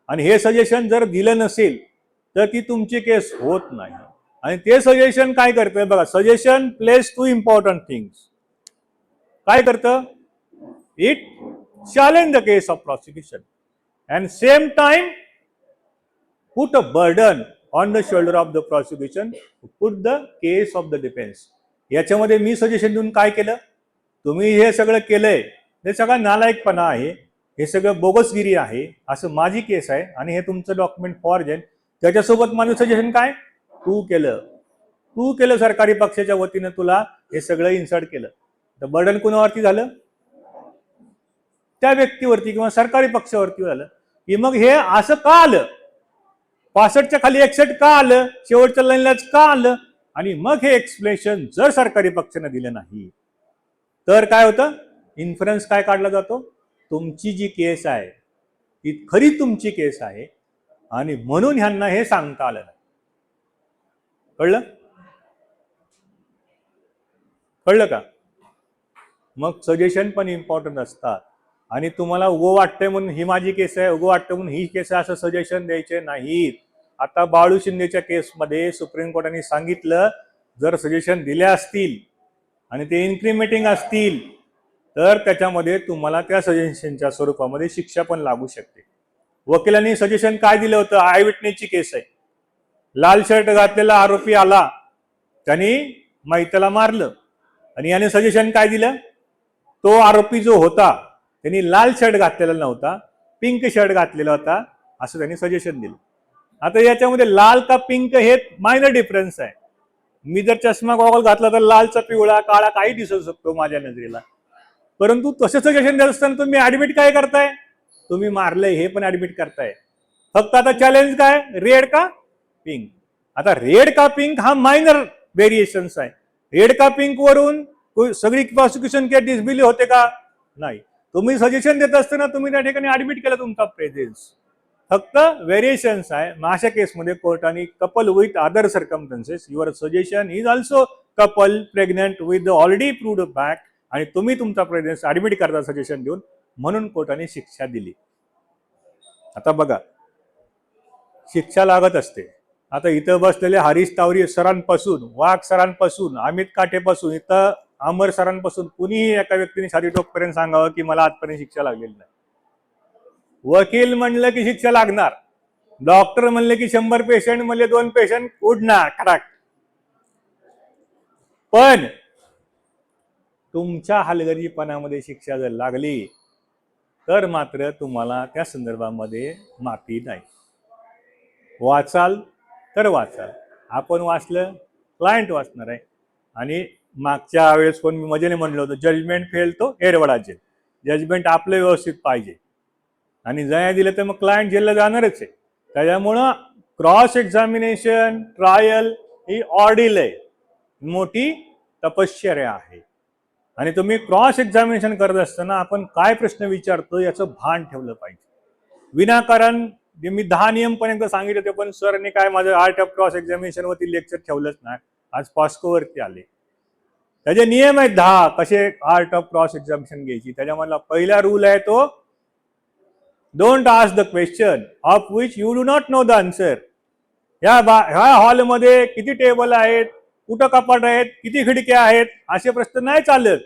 आणि हे सजेशन जर दिलं नसेल तर ती तुमची केस होत नाही. आणि ते सजेशन काय करतंय बघा, suggestion place two important things. काय करतं, it challenge the case of prosecution and same time put a burden on the shoulder of the prosecution to put the case of the defense. याच्यामध्ये मी suggestion देऊन काय केलं, तुम्ही हे सगळं केलंय, हे सगळं नालायकपणा आहे, हे सगळं बोगसगिरी आहे, असं माझी केस आहे आणि हे तुमचं डॉक्युमेंट फॉर्ज आहे. त्याच्यासोबत माझं सजेशन काय, तू केलं सरकारी पक्षाच्या वतीनं तुला हे सगळं इन्सर्ट केलं, तर बर्डन कुणावरती झालं, त्या व्यक्तीवरती किंवा सरकारी पक्षावरती झालं. की मग हे असं का आलं, 65च्या खाली 61 का आलं, शेवटच्या लाईनलाच का आलं, आणि मग हे एक्सप्लेनेशन जर सरकारी पक्षाने दिलं नाही तर काय होतं, इन्फरन्स काय काढला जातो, तुमची जी केस आहे ती खरी तुमची केस आहे आणि म्हणून ह्यांना हे सांगता आलं नाही. कळलं का? मग सजेशन पण इम्पॉर्टंट असतात. आणि तुम्हाला उगो वाटतंय म्हणून ही माझी केस आहे, उगो वाटतं म्हणून ही केस आहे असं सजेशन द्यायचे नाहीत. आता बाळू शिंदेच्या केसमध्ये सुप्रीम कोर्टाने सांगितलं, जर सजेशन दिले असतील आणि ते इन्क्रिमेटिंग असतील तर त्याच्यामध्ये तुम्हाला त्या सजेशनच्या स्वरूपामध्ये शिक्षा पण लागू शकते. वकिलांनी सजेशन काय दिलं होतं, आय विटनेसची केस आहे, लाल शर्ट घातलेला आरोपी आला, त्यांनी मैताला मारलं आणि याने सजेशन काय दिलं, तो आरोपी जो होता त्यांनी लाल शर्ट घातलेला नव्हता, पिंक शर्ट घातलेला होता, असं त्यांनी सजेशन दिलं. आता याच्यामध्ये लाल का पिंक हे मायनर डिफरन्स आहे. मी जर चष्मा गॉगल घातला तर लालचा पिवळा काळा काही दिसू शकतो माझ्या नजरेला, परंतु तसं सजेशन देत असताना तुम्ही ऍडमिट काय करताय, तुम्ही मारलंय हे पण ऍडमिट करताय. फक्त आता चॅलेंज काय, रेड का पिंक. आता रेड का पिंक हा मायनर व्हेरिएशन्स आहे. रेड का पिंक वरून सगळी प्रॉसिक्युशन केस डिसबिली होते का, नाही. तुम्ही सजेशन देत असताना तुम्ही त्या ठिकाणी ऍडमिट केलं तुमचा प्रेझेन्स, फक्त व्हेरिएशन्स आहे. अशा केसमध्ये कोर्टाने couple with other circumstances your suggestion is also couple pregnant with already proved back, आणि तुम्ही तुमचा प्रेझेन्स ऍडमिट करता सजेशन देऊन, म्हणून कोर्टाने शिक्षा दिली. आता बघा शिक्षा लागत असते. आता इथं बसलेले हरीश तावरी सरांपासून, वाघ सरांपासून, अमित काठेपासून, इथं अमर सरांपासून कुणीही एका व्यक्तीने छाती टोकपर्यंत सांगावं की मला आजपर्यंत शिक्षा लागलेली नाही. वकील म्हणलं की शिक्षा लागणार, डॉक्टर म्हणले की 100 पेशंट म्हणले 2 पेशंट उडणार खडाक. पण तुमच्या हलगर्जीपणामध्ये शिक्षा जर लागली तर मात्र तुम्हाला त्या संदर्भामध्ये माफी नाही. वाचाल तर वाचाल, आपण वाचलं, क्लायंट वाचणार आहे. आणि मागच्या वेळेस पण मी मजेने म्हणलं होतं, जजमेंट फेल तो एरवडा जेल. जजमेंट आपलं व्यवस्थित पाहिजे, आणि जया दिलं तर मग क्लायंट जेलला जाणारच आहे. त्याच्यामुळं क्रॉस एक्झामिनेशन ट्रायल ही ऑर्डिल आहे, मोठी तपश्चर्या आहे. आणि तुम्ही क्रॉस एक्झामिनेशन करत असताना आपण काय प्रश्न विचारतो याचं भान ठेवलं पाहिजे. विनाकारण मी 10 नियम पण एकदा सांगितले होते, पण सरने काय माझं आर्ट ऑफ क्रॉस एक्झामिनेशन वरती लेक्चर ठेवलंच नाही. आज पॉस्कोवरती आले. त्याचे नियम आहेत 10 कसे आर्ट ऑफ क्रॉस एक्झामिनेशन घ्यायची. त्याच्यामधला पहिला रूल आहे तो, don't ask the question of which you do not know the answer. ह्या हॉलमध्ये किती टेबल आहेत, कुठं कपाट आहेत, किती खिडक्या आहेत, असे प्रश्न नाही चालत.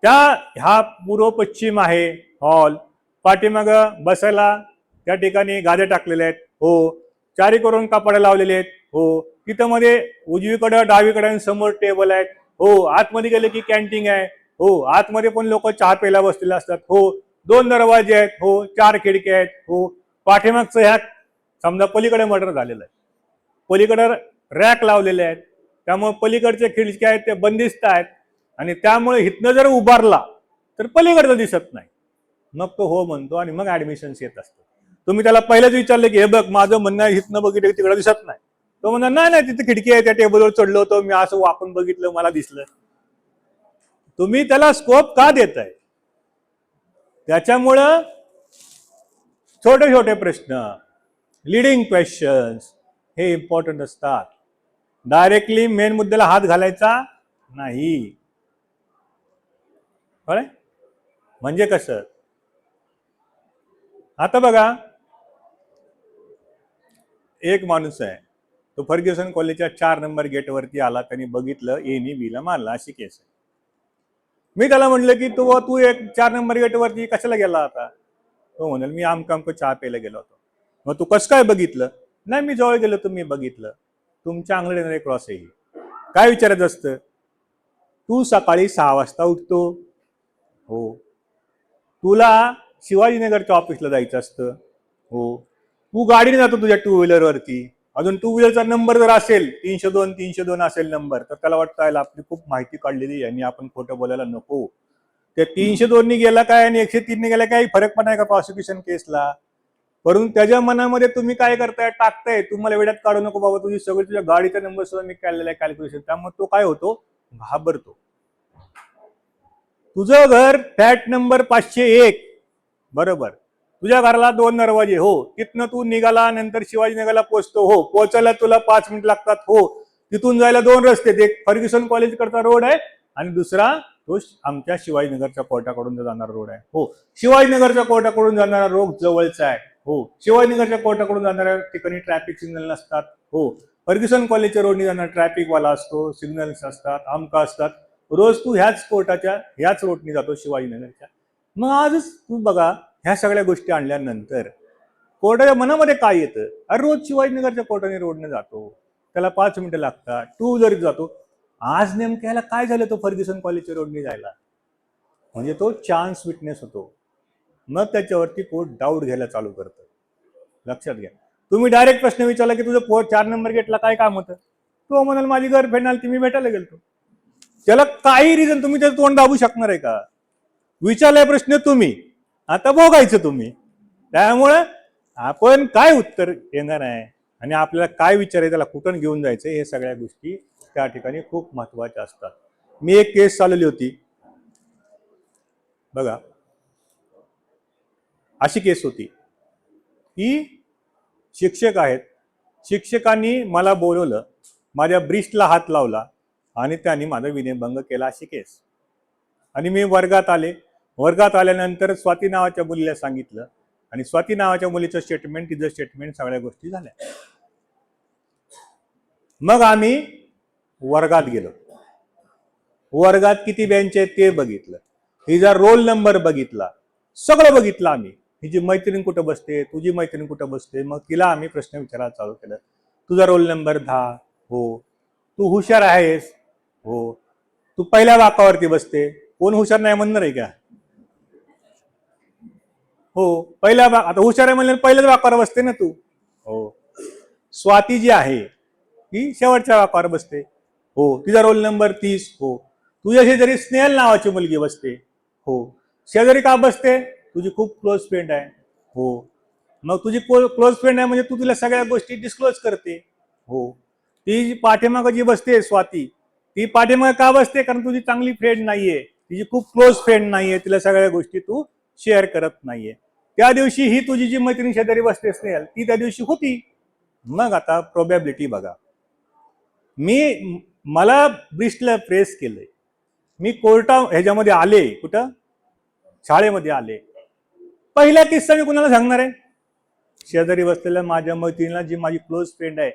ह्या पूर्व पश्चिम आहे हॉल, पाठीमाग बसायला त्या ठिकाणी गाद्या टाकलेल्या आहेत, हो. चारी करून कपाडे लावलेले आहेत, हो. तिथं मध्ये उजवीकडं डावीकडे समोर टेबल आहेत, हो. आतमध्ये गेले की कॅन्टीन आहे, हो. आतमध्ये पण लोक चहा प्यायला बसलेले असतात, हो. 2 दरवाजे आहेत, हो. 4 खिडक्या आहेत, हो. पाठीमागचं ह्या समजा पलीकडे मर्डर झालेलं आहे, पलीकडे रॅक लावलेले आहेत, त्यामुळे पलीकडचे खिडक्या आहेत ते बंदिस्त आहेत, आणि त्यामुळे हितनं जर उभारला तर पलीकडचं दिसत नाही. मग तो हो म्हणतो आणि मग ऍडमिशन्स येत असतो. तुम्ही त्याला पहिलेच विचारलं की हे बघ माझं म्हणणं हितनं बघितलं तिकडे दिसत नाही, तो म्हणणार नाही नाही तिथे खिडकी आहे, त्या टेबलवर चढलो होतो मी, असं वाकून बघितलं मला दिसलं. तुम्ही त्याला स्कोप का देताय? त्याच्यामुळं छोटे छोटे प्रश्न, लिडिंग क्वेश्चन्स हे इम्पॉर्टंट असतात. डायरेक्टली मेन मुद्द्याला हात घालायचा नाही. कळलं? म्हणजे कसं, आता बघा एक माणूस आहे, तो फर्ग्युसन कॉलेजच्या 4 नंबर गेटवरती आला, त्यांनी बघितलं एनी बीला मारला, अशी केस आहे. मी त्याला म्हटलं की तू एक 4 नंबर गेटवरती कशाला गेला होता? तो म्हणाल मी आमकामक चहा प्यायला गेलो होतो. मग तू कसं काय बघितलं? नाही मी जवळ गेलो, तुम्ही बघितलं. तुमच्या अंगडे येणारे क्रॉस आहे. काय विचारायचं असतं? तू सकाळी 6 वाजता उठतो, हो. तुला शिवाजीनगरच्या ऑफिसला जायचं असतं, हो. तू गाडीने जातो तुझ्या 2 व्हीलरवरती, अजून 2 व्हीलरचा नंबर जर असेल 302 असेल नंबर, तर त्याला वाटतं आपली खूप माहिती काढलेली आणि आपण खोटं बोलायला नको. त्या 302 गेला काय आणि 103 गेला काय फरक पण आहे का प्रॉसिक्युशन केसला? परंतु त्याच्या मनामध्ये तुम्ही काय करताय, टाकताय तुम्हाला वेड्यात काढू नको बाबा, तुझी सगळी तुझ्या गाडीचा नंबर सुद्धा मी काढलेला आहे कॅल्क्युलेशन. त्यामुळे तो काय होतो, घाबरतो. तुझं घर फ्लॅट नंबर 501 बरोबर, तुझ्या घराला 2 दरवाजे, हो. तिथनं तू निघाला नंतर शिवाजीनगरला पोहोचतो, हो. पोहोचायला तुला 5 मिनिट लागतात, हो. तिथून जायला 2 रस्ते, एक फर्ग्युसन कॉलेज करता रोड आहे आणि दुसरा तो आमच्या शिवाजीनगरच्या कोर्टाकडून जाणारा रोड आहे, हो. शिवाजीनगरच्या कोर्टाकडून जाणारा रोड जवळचा आहे, हो. शिवाजीनगरच्या कोर्टाकडून जाणाऱ्या ठिकाणी ट्रॅफिक सिग्नल नसतात, हो. फर्ग्युसन कॉलेजच्या रोडनी जाणारा ट्रॅफिक वाला असतो, सिग्नल्स असतात, आमका असतात. रोज तू ह्याच कोर्टाच्या ह्याच रोडनी जातो शिवाजीनगरच्या. मग आजच तू बघा ह्या सगळ्या गोष्टी आणल्यानंतर कोर्टाच्या मनामध्ये काय येतं, अरे रोज शिवाजीनगरच्या कोर्टाने रोडने जातो, त्याला 5 मिनिटं लागतात, 2 व्हीलर जातो. आज नेमक्या याला काय झालं तो फर्ग्युसन कॉलेजच्या रोडने जायला? म्हणजे तो चान्स विटनेस होतो. मग त्याच्यावरती कोर्ट डाऊट घ्यायला चालू करतं. लक्षात घ्या. तुम्ही डायरेक्ट प्रश्न विचारला की तुझं 4 नंबर गेटला काय काम होतं, तो म्हणाल माझी गर्लफ्रेंड आली मी भेटायला गेलतो. त्याला काही रिझन तुम्ही त्याचं तोंड दाबू शकणार आहे का? विचारलाय प्रश्न तुम्ही, आता बघायचं तुम्ही. त्यामुळे आपण काय उत्तर येणार आहे आणि आपल्याला काय विचारायचं, त्याला कुठून घेऊन जायचं, हे सगळ्या गोष्टी त्या ठिकाणी खूप महत्वाच्या असतात. मी एक केस चालवली होती बघा, अशी केस होती की शिक्षक आहेत, शिक्षकांनी मला बोलवलं, माझ्या ब्रिस्टला हात लावला आणि त्यांनी माझा विनयभंग केला, अशी केस. आणि मी वर्गात आले, वर्गात आल्यानंतर स्वाती नावाच्या मुलीला सांगितलं आणि स्वाती नावाच्या मुलीचं स्टेटमेंट, तिचं स्टेटमेंट, सगळ्या गोष्टी झाल्या. मग आम्ही वर्गात गेलो, वर्गात किती बेंच आहेत ते बघितलं, हिचा रोल नंबर बघितला, सगळं बघितलं आम्ही. हिची मैत्रीण कुठं बसते, तुझी मैत्रीण कुठं बसते. मग तिला आम्ही प्रश्न विचारायला चालू केलं, तुझा रोल नंबर 10, हो. तू हुशार आहेस, हो. तू पहिल्या वाकावरती बसते. कोण हुशार नाही म्हणणार आहे का? हो, आता हुशार आहे म्हणल्यावर पहिल्याच वाकावर बसते ना तू. हो. स्वाती जी आहे ती शेवटच्या वाकावर बसते. हो, तिचा रोल नंबर 30. हो, तुझ्या शेजारी स्नेहल नावाची मुलगी बसते. हो, शेजारी का बसते? तुझी खूप क्लोज फ्रेंड आहे. हो, मग तुझी क्लोज फ्रेंड आहे म्हणजे तू तिला सगळ्या गोष्टी डिस्क्लोज करते. हो, ती पाठीमागं जी बसते स्वाती, ती पाठीमागं का बसते? कारण तुझी चांगली फ्रेंड नाहीये, तिची खूप क्लोज फ्रेंड नाहीये, तिला सगळ्या गोष्टी तू शेअर करत नाहीये. त्या दिवशी ही तुझी जी मैत्रीण शेजारी बसते स्नेहल, ती त्या दिवशी होती. मग आता प्रोबॅबिलिटी बघा. मला ब्रिस्टला प्रेस केलंय, मी ह्याच्यामध्ये आले, कुठं शाळेमध्ये आले. पहिला किस्सा मी कुणाला सांगणार आहे? शेजारी बसलेल्या माझ्या मैत्रिणीला, जी माझी क्लोज फ्रेंड आहे.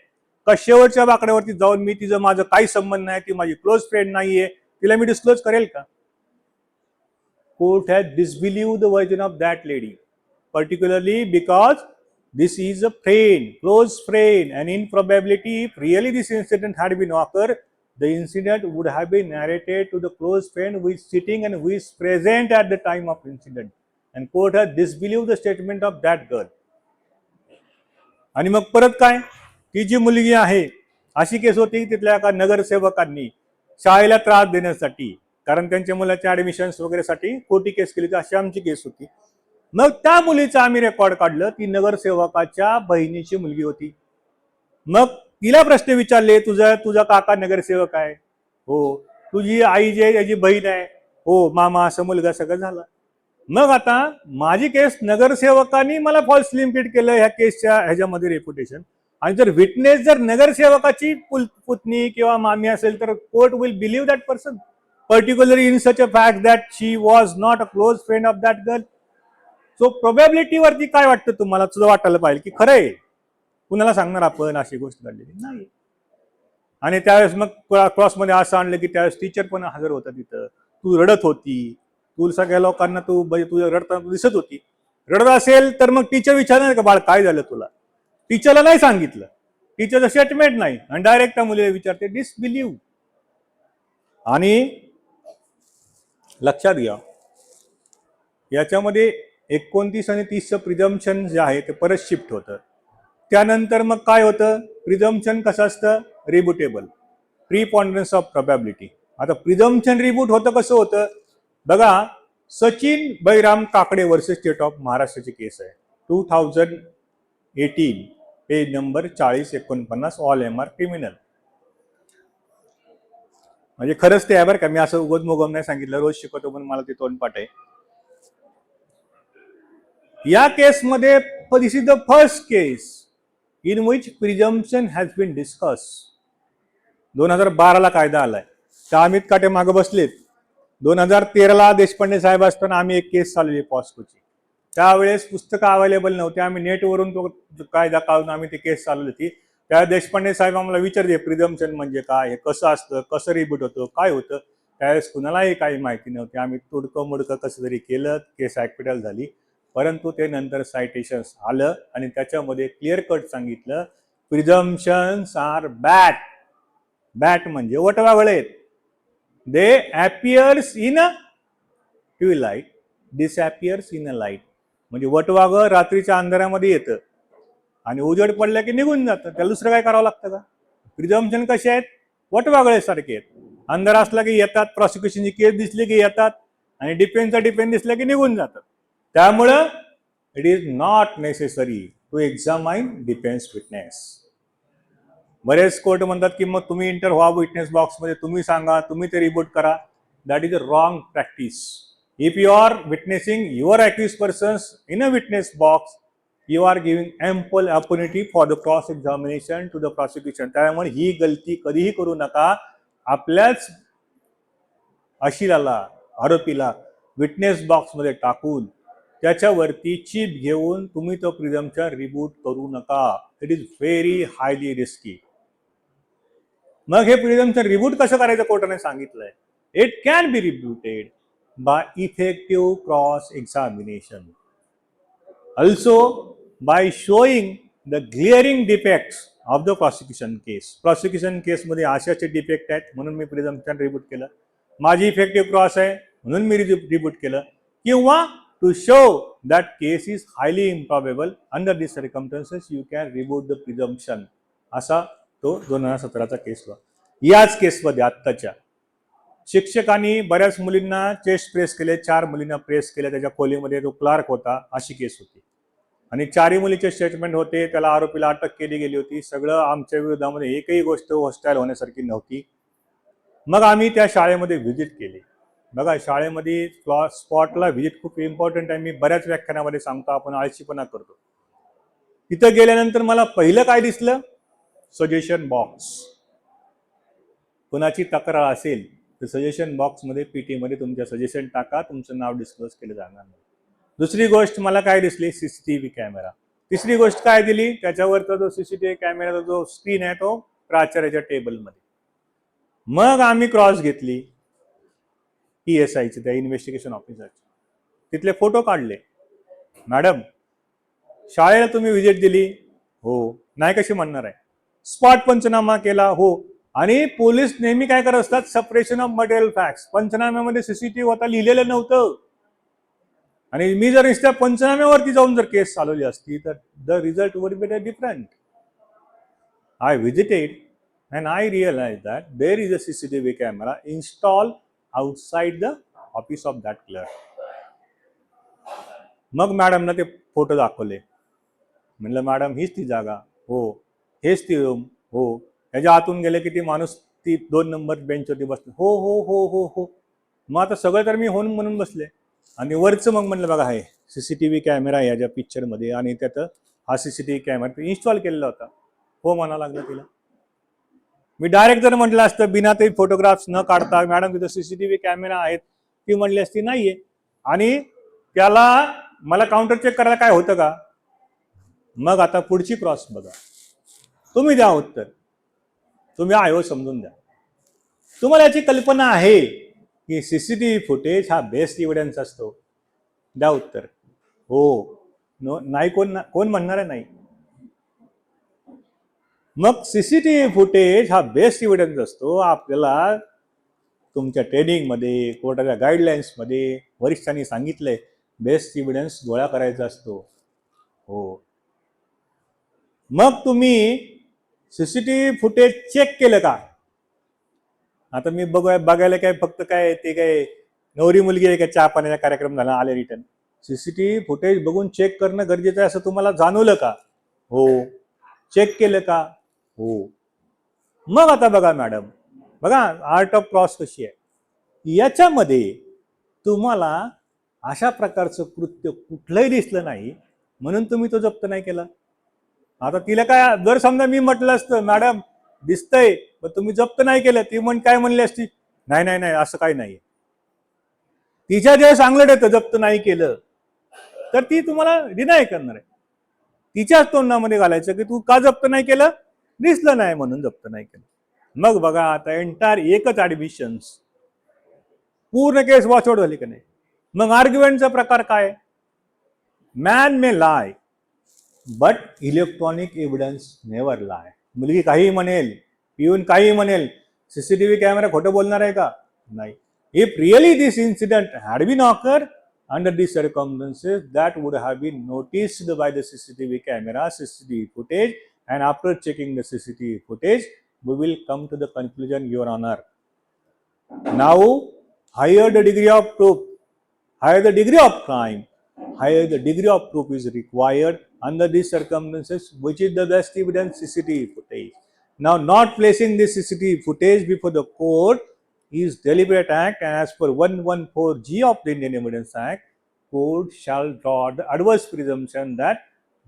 का शेवटच्या बाकड्यावरती जाऊन मी तिचं माझं काही संबंध नाही, ती माझी क्लोज फ्रेंड नाहीये, तिला मी डिस्क्लोज करेल का? Court has disbelieved the version of that lady, particularly because this is a friend, close friend, and in probability, if really this incident had been occurred, the incident would have been narrated to the close friend who is sitting and who is present at the time of incident, and court has disbelieved the statement of that girl. आणि मग परत काय, ती जी मुलगी आहे, अशी केस होती तिथल्या एका नगरसेवकांनी शाळेला त्रास देण्यासाठी, कारण त्यांच्या मुलाच्या ऍडमिशन्स वगैरे साठी खोटी केस केली, अशी आमची केस होती. मग त्या मुलीचं आम्ही रेकॉर्ड काढलं. ती नगरसेवकाच्या बहिणीची मुलगी होती. मग तिला प्रश्न विचारले, तुझा काका नगरसेवक आहे? हो. तुझी आई जी आहे त्याची बहीण आहे? हो. मामा असं मुलगा सगळं झाला. मग आता माझी केस नगरसेवकांनी मला फॉल्स इम्प्लिकेट केलं ह्या केसच्या ह्याच्यामध्ये रेप्युटेशन. आणि जर विटनेस जर नगरसेवकाची पुतणी किंवा मामी असेल तर court will believe that person, particularly in such a fact that she was not a close friend of that girl. So probability वरती काय वाटतं तुम्हाला? तुझं वाटायला पाहिजे की खरं आहे, कुणाला सांगणार आपण अशी गोष्ट घडलेली नाही. आणि त्यावेळेस मग क्रॉसमध्ये असं आणलं की त्यावेळेस टीचर पण हजर होता तिथं. तू रडत होती, तू सगळ्या लोकांना तुझं रडताना दिसत होती. रडत असेल तर मग टीचर विचारणार का बाळ काय झालं तुला? टीचरला नाही सांगितलं, टीचरचं स्टेटमेंट नाही, आणि डायरेक्ट त्या मुलीला विचारते डिसबिलीव्ह. आणि लक्षात घ्या, याच्यामध्ये 29 आणि 30चं प्रिझम्पशन जे आहे ते परत शिफ्ट होतं. त्यानंतर मग काय होतं? प्रिझम्पशन कसं असतं? रिबुटेबल, प्रीपॉन्डरन्स ऑफ प्रोबॅबिलिटी. आता प्रिझम्पशन रिबूट होतं कसं होतं बघा. Sachin Bairam Kakade versus state of महाराष्ट्राची केस आहे, 2018, page number 4049, all MR criminal. म्हणजे खरंच ते आहे बरं का, मी असं उगम मुगम नाही सांगितलं, रोज शिकवतो पण मला ते तोंडपाठ आहे. या केसमध्ये this is the first case in which presumption has been discuss. 2012ला कायदा आलाय, त्या अमित काटे मागे बसलेत. 2013ला देशपांडे साहेब असताना आम्ही एक केस चालवली पॉस्कोची. त्यावेळेस पुस्तकं अवेलेबल नव्हते, आम्ही नेटवरून तो कायदा काढून आम्ही ती केस चालवली होती. त्या देशपांडे साहेब आम्हाला विचारले प्रिझम्पशन म्हणजे काय, हे कसं असतं, कसं रिबूट होतं, काय होतं. त्यावेळेस कुणालाही काही माहिती नव्हती. आम्ही तुडकं मुडकं कसं तरी केलं, केस ॲक्विटल झाली. परंतु ते नंतर सायटेशन्स आलं आणि त्याच्यामध्ये क्लिअर कट सांगितलं प्रिझम्पशन्स आर बॅट. बॅट म्हणजे वटवाघळे आहेत. They appears in a twilight, disappears in a light. म्हणजे वटवाघळ रात्रीच्या अंधारामध्ये येतं आणि उजेड पडलं की निघून जातं. त्याला दुसरं काय करावं लागतं का? प्रिझम्पशन कसे आहेत? वटवाघळे सारखे आहेत. अंधार असला की येतात, प्रॉसिक्युशनची केस दिसली की येतात, आणि डिफेन्सचा डिफेन्स दिसला की निघून जातात. त्यामुळं it is not necessary to examine defence witness. बरेच कोर्ट म्हणतात की मग तुम्ही इंटर व्हा विटनेस बॉक्समध्ये, तुम्ही सांगा, तुम्ही ते रिबूट करा. That is a wrong practice. If you are witnessing your accused persons in a witness box, you are giving ample opportunity for the cross examination to the prosecution. त्यामुळे ही गलती कधीही करू नका. आपल्याच आशिलाला, आरोपीला विटनेस बॉक्समध्ये टाकून त्याच्यावरती चिप घेऊन तुम्ही तो प्रिझम्पशन रिबूट करू नका. It is very highly risky. मग हे प्रिझम्पशन रिबूट कसं करायचं कोर्टाने सांगितलंय. It can be rebutted by effective cross examination, also by showing the glaring defects of the prosecution case. prosecution केस मध्ये अशाचे डिफेक्ट आहेत म्हणून मी प्रिझम्पशन रिबूट केलं. माझी इफेक्टिव्ह क्रॉस आहे म्हणून मी रिबूट केलं, किंवा to show that case is highly improbable under this circumstances you can rebut the presumption. असा तो 2017चा केस होता. याच केसमध्ये आत्ताच्या शिक्षकांनी बऱ्याच मुलींना चेस्ट प्रेस केले, 4 मुलींना प्रेस केले, त्याच्या खोलीमध्ये तो क्लार्क होता, अशी केस होती. आणि 4ही मुलीचे स्टेटमेंट होते, त्याला आरोपीला अटक केली गेली होती. सगळं आमच्या विरोधामध्ये एकही गोष्ट हॉस्टाईल होण्यासारखी नव्हती. मग आम्ही त्या शाळेमध्ये व्हिजिट केली. बघा, शाळेमध्ये स्पॉटला व्हिजिट खूप इम्पॉर्टंट आहे. मी बऱ्याच व्याख्यानामध्ये सांगतो, आपण आळशीपणा करतो. तिथं गेल्यानंतर मला पहिलं काय दिसलं, सजेशन बॉक्स. कोणाची तक्रार असेल तर सजेशन बॉक्समध्ये पीटीमध्ये तुमच्या सजेशन टाका, तुमचं नाव डिस्क्लोज केलं जाणार नाही. दुसरी गोष्ट मला काय दिसली, सीसीटीव्ही कॅमेरा. तिसरी गोष्ट काय दिली, त्याच्यावरचा जो सीसीटीव्ही कॅमेराचा जो स्क्रीन आहे तो प्राचार्याच्या टेबलमध्ये. मग आम्ही क्रॉस घेतली PSIची, त्या इन्व्हेस्टिगेशन ऑफिसरची. तिथले फोटो काढले. मॅडम, शाळेला तुम्ही व्हिजिट दिली? हो. नाही कशी म्हणणार आहे? स्पॉट पंचनामा केला? हो. आणि पोलीस नेहमी काय करत असतात, सपरेशन ऑफ मटेरियल फॅक्ट्स. पंचनाम्यामध्ये सीसीटीव्ही होता लिहिलेलं नव्हतं. आणि मी जर नुसत्या पंचनाम्यावरती जाऊन जर केस चालवली असती तर the result would be different. I visited and I realise that there is a CCTV camera install outside the office of that clerk. मग मॅडमना ते फोटो दाखवले. म्हणलं, मॅडम हीच ती जागा? हो. हेच ती रूम? हो. त्याच्या आतून गेले की ती माणूस ती 2 नंबर बेंचवरती बसले? हो हो हो हो हो. मग आता सगळं तर मी होऊन म्हणून बसले. आणि वरचं मग म्हणलं, बघा हे सीसीटीव्ही कॅमेरा आहे याच्या पिक्चरमध्ये, आणि त्यात हा सीसीटीव्ही कॅमेरा इन्स्टॉल केलेला होता. हो म्हणा लागला तिला. मी डायरेक्ट जर म्हटलं असतं बिना ते फोटोग्राफ्स न काढता, मॅडम तिथं सीसीटीव्ही कॅमेरा आहेत, ती म्हणली असती नाहीये. आणि त्याला मला काउंटर चेक करायला काय होतं का? मग आता पुढची क्रॉस बघा. तुम्ही द्या उत्तर. तुम्ही आयो समजून द्या. तुम्हाला याची कल्पना आहे की सीसीटीव्ही फुटेज हा बेस्ट एव्हिडन्स असतो? द्या उत्तर. हो. नो. नाही. कोण म्हणणार आहे नाही? मग सीसीटीव्ही फुटेज हा बेस्ट एव्हिडन्स असतो. आपल्याला तुमच्या ट्रेनिंगमध्ये, कोर्टाच्या गाईडलाईन्समध्ये वरिष्ठांनी सांगितलंय बेस्ट एव्हिडन्स गोळा करायचा असतो. हो. मग तुम्ही सीसीटीव्ही फुटेज चेक केलं का? आता मी बघायला काय फक्त काय ते काय नवरी मुलगी आहे का, चहा पाण्याचा कार्यक्रम झाला आले रिटर्न? सीसीटीव्ही फुटेज बघून चेक करणं गरजेचं आहे असं तुम्हाला जाणवलं का? हो. चेक केलं का? हो. मग आता बघा मॅडम, बघा आर्ट ऑफ क्रॉस कशी आहे. याच्यामध्ये तुम्हाला अशा प्रकारचं कृत्य कुठलंही दिसलं नाही म्हणून तुम्ही तो जप्त नाही केला. आता तिला काय, जर समजा मी म्हटलं असतं मॅडम दिसतंय पण तुम्ही जप्त नाही केलं, ती काय म्हणली असती, नाही नाही नाही असं काही नाही. तिच्या जे सांगलं येतं जप्त नाही केलं तर ती तुम्हाला डिनाय करणार आहे. तिच्याच तोंडामध्ये घालायचं की तू का जप्त नाही केलं, दिसलं नाही म्हणून जप्त नाही केलं. मग बघा आता एंटायर एकच ऍडमिशन्स, पूर्ण केस वॉच आउट झाली का नाही? मग आर्ग्युमेंटचा प्रकार काय? Man may lie but electronic evidence never lie. मुलगी काही म्हणेल, पिऊन काही म्हणेल, सीसीटीव्ही कॅमेरा खोटं बोलणार आहे का? नाही. If really this incident had been occur under these circumstances that would have been noticed by the CCTV camera, CCTV footage, and after checking the CCTV footage, we will come to the conclusion, Your Honor. Now, higher the degree of proof, higher the degree of crime, higher the degree of proof is required under these circumstances, which is the best evidence, CCTV footage. Now, not placing this CCTV footage before the court is deliberate act, and as per 114G of the Indian Evidence Act, court shall draw the adverse presumption that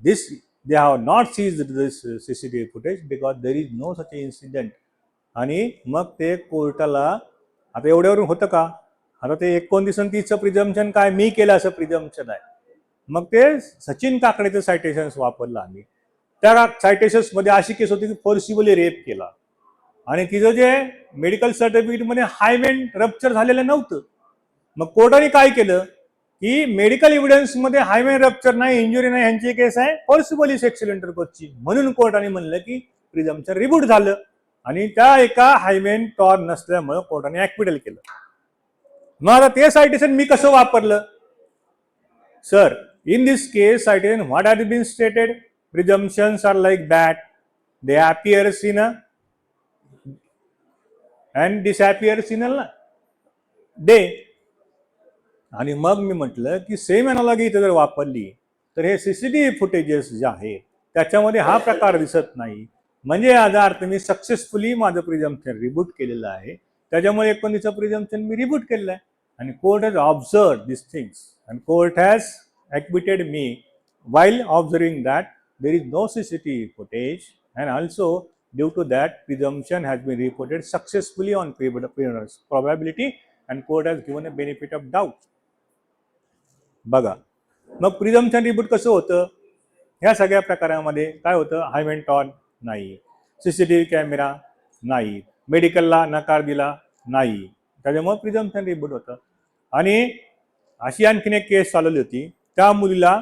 they have not seized this CCTV footage because there is no such incident. आणि मग ते कोर्टाला, आता एवढ्यावरून होतं का? आता ते 29चं प्रिझम्पशन काय, मी केलं असं प्रिझम्पशन आहे. मग ते सचिन काकडेचं सायटेशन्स वापरलं आम्ही. त्या सायटेशन्स मध्ये अशी केस होती की फोर्सिबली रेप केला आणि तिचं जे मेडिकल सर्टिफिकेटमध्ये हायमेन रप्चर झालेलं नव्हतं. मग कोर्टाने काय केलं की मेडिकल एव्हिडन्समध्ये हायमेन रप्चर नाही, इंजुरी नाही, यांची केस आहे फोर्सिबली सेक्शुअल इंटरकोर्सची. म्हणून कोर्टाने म्हणलं की प्रिझम्पशन रिबूट झालं आणि त्या एका हायमेन टॉर नसल्यामुळे कोर्टाने ऍक्विटल केलं. मग आता ते सायटेशन मी कसं वापरलं? Sir, in this case citation, what has been stated? Presumptions are like that. They appears in a and disappears in a day. आणि मग मी म्हटलं की सेम एनॉलॉजी इथे जर वापरली तर हे सीसीटीव्ही फुटेजेस जे आहेत त्याच्यामध्ये हा प्रकार दिसत नाही, म्हणजे याचा अर्थ मी सक्सेसफुली माझं प्रिझम्पशन रिबूट केलेलं आहे. त्याच्यामुळे 19चं प्रिझम्पशन मी रिबूट केलेलं आहे आणि court has observe this things and court has acquitted me while observing that there is no CCTV footage and also due to that presumption has been reported successfully on probability and court has given a benefit of doubt. बघा, मग प्रिझम्पशन rebut कसं होतं? ह्या सगळ्या प्रकारामध्ये काय होतं? हायमेंटॉन नाही, सीसीटीव्ही कॅमेरा नाही, मेडिकलला नकार दिला नाही, त्याच्यामुळे प्रिझम्पशन रिबूट होतं. आणि अशी आणखीन एक केस चालवली होती. त्या मुलीला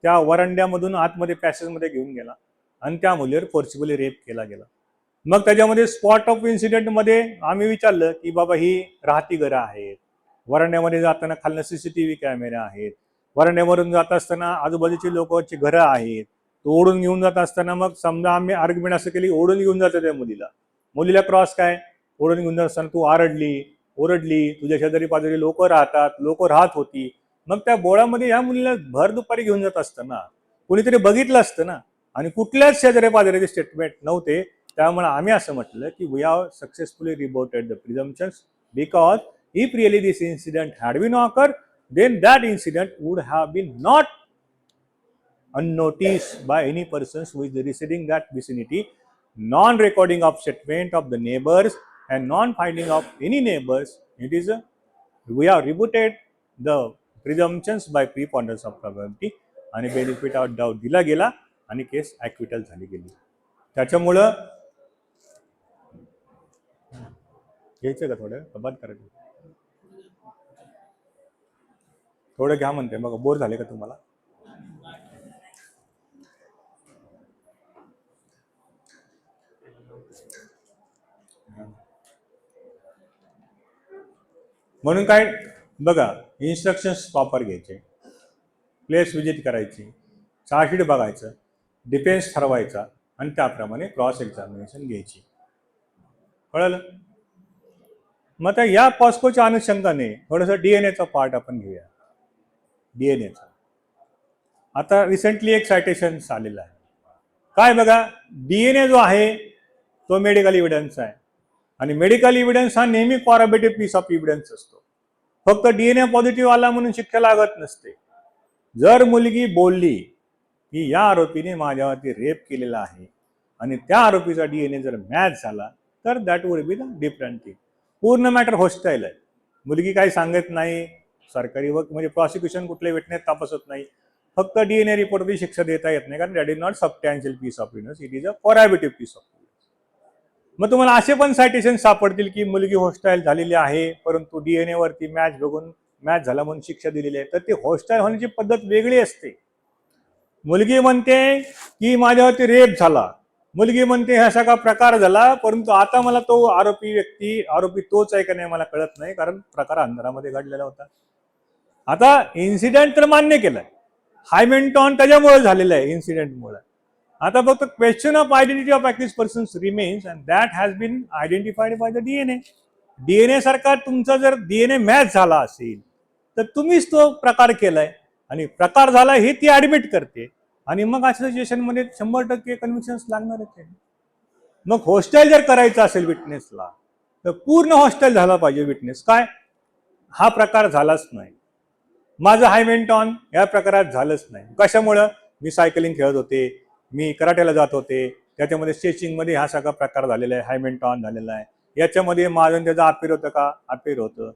त्या वरांड्यामधून आतमध्ये पॅसेजमध्ये घेऊन गेला आणि त्या मुलीवर फोर्सिबली रेप केला गेला. मग त्याच्यामध्ये स्पॉट ऑफ इन्सिडेंटमध्ये आम्ही विचारलं की बाबा ही राहती घरं आहेत, वरांड्यामध्ये जाताना खालनं सीसीटीव्ही कॅमेरा आहेत, वरांड्यावरून जात असताना आजूबाजूची लोकांची घरं आहेत, तो ओढून घेऊन जात असताना मग समजा आम्ही आर्ग्युमेंट असं केली ओढून घेऊन जातो त्या मुलीला क्रॉस काय ओढून घेऊन जात असताना तू आरडली ओरडली, तुझ्या शेजारी पाजारी लोक राहत होती, मग त्या बोळामध्ये ह्या मुलीला भर दुपारी घेऊन जात असताना कोणीतरी बघितलं असतं ना, आणि कुठल्याच शेजारी पाजारीचे स्टेटमेंट नव्हते. त्यामुळे आम्ही असं म्हटलं की we have successfully rebutted the presumptions because if really this incident had been occur then that incident would have been not unnoticed by any persons who is residing that vicinity. Non-recording of statement of the neighbors and non-finding of any neighbors, it is we have rebutted the presumptions by preponderance of probability आणि benefit of doubt दिला गेला आणि केस ॲक्विटल झाली गेली. त्याच्यामुळं घ्यायचं का थोडं कबाद करायचं? थोडं घ्या म्हणते, बघा बोर झाले का तुम्हाला? म्हणून काय बघा, इन्स्ट्रक्शन्स प्रॉपर घ्यायचे, प्लेस विजिट करायची, चार्जशीट बघायचं, डिफेन्स ठरवायचा आणि त्याप्रमाणे क्रॉस एक्झामिनेशन घ्यायची. कळलं? मग आता या पॉस्कोच्या अनुषंगाने थोडंसं डीएनएचा पार्ट आपण घेऊया. डीएनएचा आता रिसेंटली एक सायटेशन आलेलं आहे. काय बघा, डीएनए जो आहे तो मेडिकल इव्हिडन्स आहे आणि मेडिकल इव्हिडन्स हा नेहमी कॉरबेटिव्ह पीस ऑफ इव्हिडन्स असतो. फक्त डीएनए पॉझिटिव्ह आला म्हणून शिक्षा लागत नसते. जर मुलगी बोलली की या आरोपीने माझ्यावरती रेप केलेला आहे आणि त्या आरोपीचा डीएनए जर मॅच झाला तर that would be the different thing. पूर्ण मॅटर होस्टाईल आहे. मुलगी काही सांगत नाही, सरकारी म्हणजे प्रॉसिक्युशन कुठले विटनेस तपासत नाही, फक्त डीएनए रिपोर्टवरती शिक्षा देता येत नाही कारण that is not substantial piece of evidence, it is a corroborative piece of evidence. मग तुम्हाला असे पण सायटेशन सापडतील की मुलगी होस्टाईल झालेली आहे परंतु डीएनए वरती मॅच झाला म्हणून शिक्षा दिलेली आहे. तर ती होस्टाईल होण्याची पद्धत वेगळी असते. मुलगी म्हणते की माझ्यावरती रेप झाला, मुलगी म्हणते हा सगळा प्रकार झाला, परंतु आता मला तो आरोपी तोच आहे का नाही मला कळत नाही कारण प्रकार अंधारामध्ये घडलेला होता. आता इन्सिडेंट तर मान्य केलाय, हायमेंटॉन त्याच्यामुळे झालेलं आहे इन्सिडेंटमुळे. आता फक्त question of identity of accuse persons remains and that has been identified by the DNA. DNA सारखा तुमचा जर डीएनए मॅच झाला असेल तर तुम्हीच तो प्रकार केलाय आणि प्रकार झाला हे ती ऍडमिट करते आणि मग अशा सिच्युएशनमध्ये 100% कन्व्हिक्शन्स लागणारच आहे. मग होस्टाईल जर करायचं असेल विटनेसला तर पूर्ण होस्टाईल झाला पाहिजे विटनेस. काय हा प्रकार झालाच नाही, माझं हायमेंटॉन या प्रकारात झालंच नाही. कशामुळं? मी सायकलिंग खेळत होते, मी कराट्याला जात होते, त्याच्यामध्ये स्ट्रेचिंगमध्ये हा सगळा प्रकार झालेला आहे, हायमेंटॉन झालेला आहे. याच्यामध्ये माझं त्याचं अफेअर होतं का? अफेअर होतं.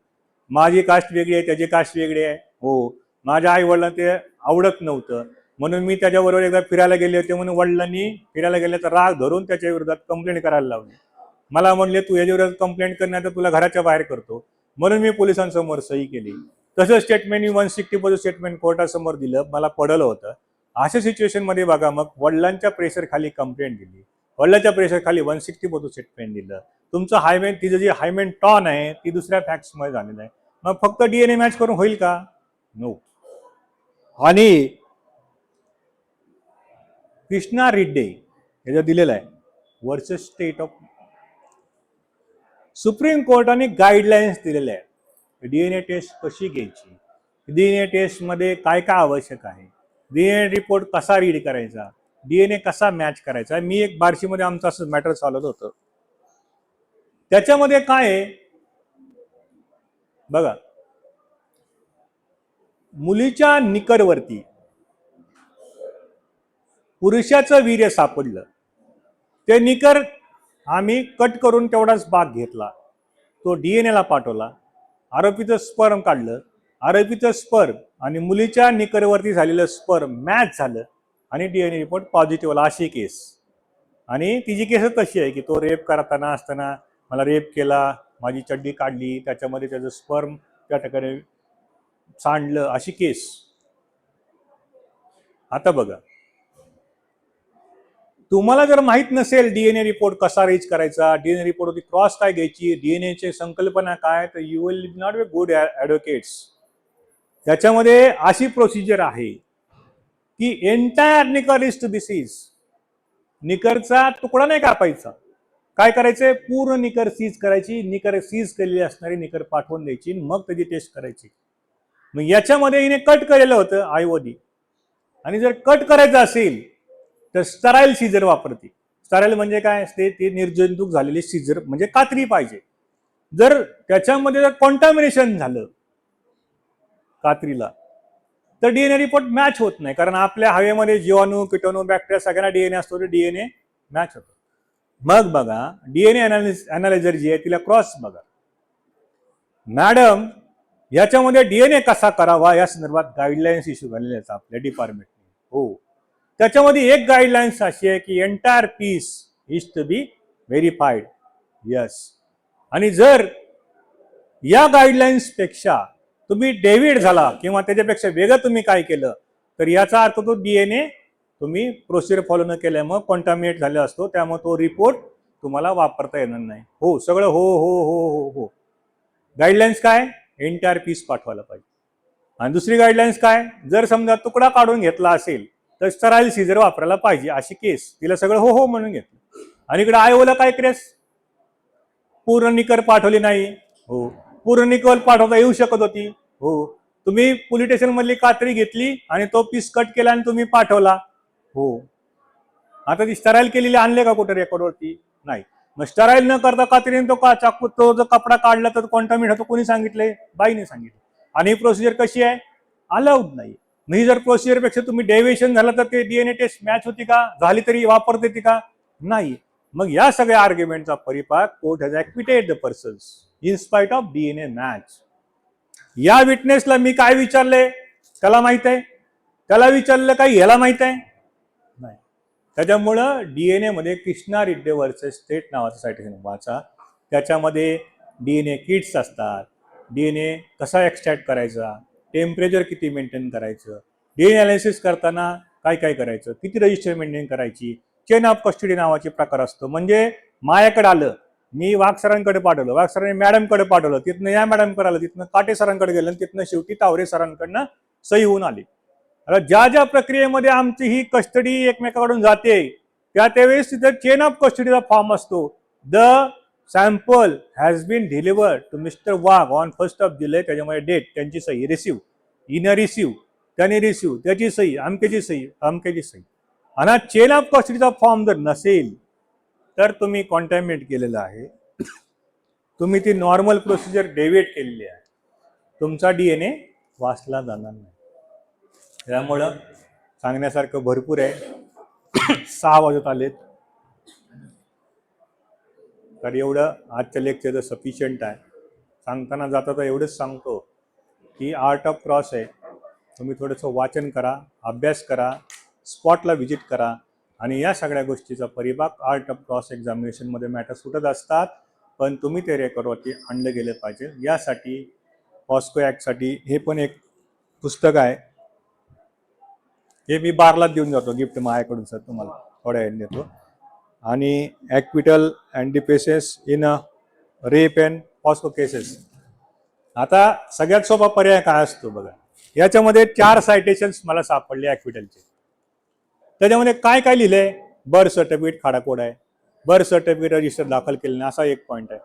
माझी कास्ट वेगळी आहे, त्याची कास्ट वेगळी आहे. हो, माझ्या आई वडिलांना ते आवडत नव्हतं म्हणून मी त्याच्याबरोबर एकदा फिरायला गेले होते म्हणून वडिलांनी फिरायला गेल्याचा राग धरून त्याच्या विरोधात कंप्लेंट करायला लावली. मला म्हणले तू याच्या विरोधात कंप्लेंट करण्यात तुला घराच्या बाहेर करतो, म्हणून मी पोलिसांसमोर सही केली. तसं स्टेटमेंट मी 160 स्टेटमेंट कोर्टासमोर दिलं, मला पडलं होतं. अशा सिच्युएशनमध्ये बघा मग वडिलांच्या प्रेशर खाली कंप्लेंट दिली, वडिलांच्या प्रेशर खाली 160 स्टेटमेंट दिलं. तुमचं तिचं जी हायमेंटॉन आहे ती दुसऱ्या फॅक्ट्समुळे झालेलं आहे. मग फक्त डीएनए मॅच करून होईल का? नो. आणि कृष्णा रेड्डी याच्यात दिलेलं आहे वर्सेस स्टेट ऑफ. सुप्रीम कोर्टाने गाईडलाईन्स दिलेल्या आहेत डीएनए टेस्ट कशी घ्यायची, डीएनए टेस्ट मध्ये काय काय आवश्यक आहे, डीएनए रिपोर्ट कसा रीड करायचा, डीएनए कसा मॅच करायचा. मी एक बार्शीमध्ये आमचं असं मॅटर चालत होतं. त्याच्यामध्ये काय आहे बघा, मुलीच्या निकरवरती पुरुषाचं वीर्य सापडलं. ते निकर आम्ही कट करून तेवढाच भाग घेतला, तो डीएनएला पाठवला, आरोपीचं स्पर्म काढलं, आरोपीचं स्पर्म आणि मुलीच्या निकरवरती झालेलं स्पर्म मॅच झालं आणि डीएनए रिपोर्ट पॉझिटिव्ह आला. अशी केस. आणि तिची केस तशी आहे की तो रेप करताना असताना मला रेप केला, माझी चड्डी काढली, त्याच्यामध्ये त्याचं स्पर्म त्या ठिकाणी सांडलं, अशी केस. आता बघा, तुम्हाला जर माहित नसेल डीएनए रिपोर्ट कसा रीच करायचा, डीएनए रिपोर्ट होती क्रॉस काय घ्यायची, डीएनएची संकल्पना काय, तर you will not be good advocates. त्याच्यामध्ये अशी प्रोसिजर आहे की एंटायर निकर इज टू बी सीज. निकरचा तुकडा नाही कापायचा. काय करायचंय, पूर्ण निकर सीज करायची, निकर सीज केलेली असणारी निकर पाठवून द्यायची, मग त्याची टेस्ट करायची. मग याच्यामध्ये हिने कट केलेलं होतं आईवडी, आणि जर कट करायचं असेल तर स्टराईल सीजर वापरते. स्टराईल म्हणजे काय असते, ते निर्जंतुक झालेली सीजर म्हणजे कात्री पाहिजे. जर त्याच्यामध्ये जर कॉन्टॅमिनेशन झालं कात्रीला तर डीएनए रिपोर्ट मॅच होत नाही, कारण आपल्या हवेमध्ये जीवाणू, किटाणू, बॅक्टेरिया सगळ्यांना डीएनए असतो, तर डीएनए मॅच होतो. मग बघा, डीएनए अनालायझर जी आहे तिला क्रॉस बघा. मॅडम याच्यामध्ये डीएनए कसा करावा या संदर्भात गाईडलाईन्स इश्यू झालेल्या आहेत आपल्या डिपार्टमेंटने. हो, त्याच्यामध्ये एक गाईडलाईन्स अशी आहे की entire piece is to be verified. Yes. आणि जर या गाईडलाईन्स पेक्षा तुम्ही डेव्हिड झाला किंवा त्याच्यापेक्षा वेगळं तुम्ही काय केलं तर याचा अर्थ तो डीएनए तुम्ही प्रोसिजर फॉलो न केल्यामुळे कॉन्टॅमिनेट झाला असतो, त्यामुळे तो रिपोर्ट तुम्हाला वापरता येणार नाही. हो, सगळं हो हो हो हो हो. गाईडलाईन्स काय, एंटायर पीस पाठवायला पाहिजे. आणि दुसरी गाईडलाईन्स काय, जर समजा तुकडा काढून घेतला असेल तर स्टराईल सीजर वापरायला पाहिजे, अशी केस. तिला सगळं हो हो म्हणून घेतलं. आणि इकडे आयोला काय केस, पूर्ण निकर पाठवली नाही. हो, पूर्ण निकर पाठवता येऊ शकत होती. हो, तुम्ही पोलीस स्टेशन मधली कात्री घेतली आणि तो पीस कट केला आणि तुम्ही पाठवला. हो, आता ती स्टराईल केलेली आणले का कुठे रेकॉर्डवरती? नाही. मग स्टराईल न करता कात्रीने तो का चाकू तो जो कपडा काढला तर कॉन्टॅमिनेट होतो, कोणी सांगितले? बाईने सांगितलं. आणि ही प्रोसिजर कशी आहे, अलाउड नाही. नाही, जर प्रोसिजर पेक्षा तुम्ही डेव्हिएशन झालं तर ते डीएनए टेस्ट मॅच होती का, झाली तरी वापरता येते का? नाही. मग या सगळ्या आर्ग्युमेंटचा परिपाक court has acquitted the persons in spite of DNA match. या विटनेसला मी काय विचारले, त्याला माहित आहे? त्याला विचारलं काय, ह्याला माहित आहे? नाही. त्याच्यामुळं डीएनए मध्ये कृष्णा रेड्डी वर्सेस स्टेट नावाचं सायटेशन वाचा. त्याच्यामध्ये डीएनए किट्स असतात, डीएनए कसा एक्स्ट्रॅक्ट करायचा, टेम्परेचर किती मेंटेन करायचं, डीएनए अनालिसिस करताना काय काय करायचं, किती रजिस्टर मेंटेन करायची, चेन ऑफ कस्टडी नावाचे प्रकार असतो. म्हणजे माझ्याकडे आलं, मी वाघ सरांकडे पाठवलं, वाघ सरांनी मॅडमकडे पाठवलं, तिथनं या मॅडमकडे आलं, तिथनं काटे सरांकडे गेलं, तिथनं शेवटी तावरे सरांकडनं सही होऊन आली. आता ज्या ज्या प्रक्रियेमध्ये आमची ही कस्टडी एकमेकाकडून जाते त्या त्यावेळेस तिथे चेन ऑफ कस्टडीचा फॉर्म असतो. The sample has been delivered to mister Wagh on 1 जुलै, त्याच्यामध्ये डेट, त्यांची सही, रिसिव्ह, इन रिसिव्ह, त्याने रिसिव्ह, त्याची सही, अमकेची सही, अमकेची सही. आणि चेन ऑफ कस्टडीचा फॉर्म जर नसेल तर तुम्ही कॉन्टॅमिनेट केलेलं आहे, तुम्ही ती नॉर्मल प्रोसिजर डेव्हिएट केलेली आहे, तुमचा डीएनए वाचला जाणार नाही. त्यामुळं सांगण्यासारखं भरपूर आहे. 6 वाजत आलेत, तर एवढं आजच्या लेक्चर सफिशियंट आहे. सांगताना जाता तर एवढंच सांगतो की आर्ट ऑफ क्रॉस आहे, तुम्ही थोडंसं वाचन करा, अभ्यास करा, स्पॉटला व्हिजिट करा, आणि या सगळ्या गोष्टीचा परिपाक आर्ट ऑफ क्रॉस एक्झामिनेशनमध्ये मॅटर सुटत असतात. पण तुम्ही ते रेकॉर्डवरती आणलं गेलं पाहिजे. यासाठी पॉस्को ॲक्टसाठी हे पण एक पुस्तक आहे, हे मी बारला देऊन जातो गिफ्ट माझ्याकडून सर, तुम्हाला थोड्या वेळ देतो. आणि acquittal and defences in rape and POCSO cases आता सगळ्यात सोपा पर्याय काय असतो बघा, याच्यामध्ये 4 सायटेशन्स मला सापडले ॲक्विटलचे. त्याच्यामध्ये काय काय लिहिलंय, बर्थ सर्टिफिकेट खाडाखोड आहे, बर्थ सर्टिफिकेट रजिस्टर दाखल केले नाही असा एक पॉईंट आहे.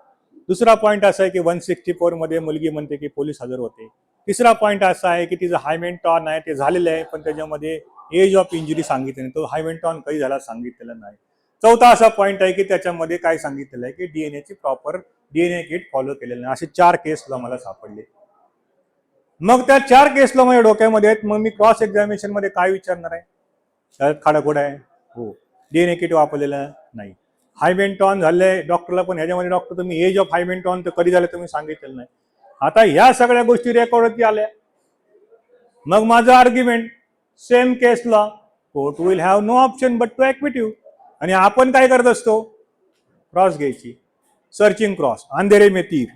दुसरा पॉईंट असा आहे की 164 मध्ये मुलगी म्हणते की पोलीस हजर होते. तिसरा पॉईंट असा आहे की तिचं हायमेंटॉन आहे ते झालेलं आहे, पण त्याच्यामध्ये एज ऑफ इंजुरी सांगितलं नाही, तो हायमेंटॉन कधी झाला सांगितलेलं नाही. चौथा असा पॉईंट आहे की त्याच्यामध्ये काय सांगितलेलं आहे की डीएनएची प्रॉपर डीएनए किट फॉलो केलेलं नाही. असे 4 केसला मला सापडले. मग त्या 4 केसला माझ्या डोक्यामध्ये आहेत, मग मी क्रॉस एक्झामिनेशन मध्ये काय विचारणार आहे, त्यात खाडाखोड आहे हो, डीएनए किट वापरलेलं नाही, हायमेंटॉन झालंय डॉक्टरला, पण ह्याच्यामध्ये डॉक्टर तुम्ही एज ऑफ हायमेंटॉन तर कधी झालं तुम्ही सांगितलेलं नाही. आता ह्या सगळ्या गोष्टी रेकॉर्डवरती आल्या. मग माझं आर्ग्युमेंट सेम केसला court will have no option but to acquit you. आणि आपण काय करत असतो, क्रॉस घ्यायची, सर्चिंग क्रॉस, अंधेरे में तीर,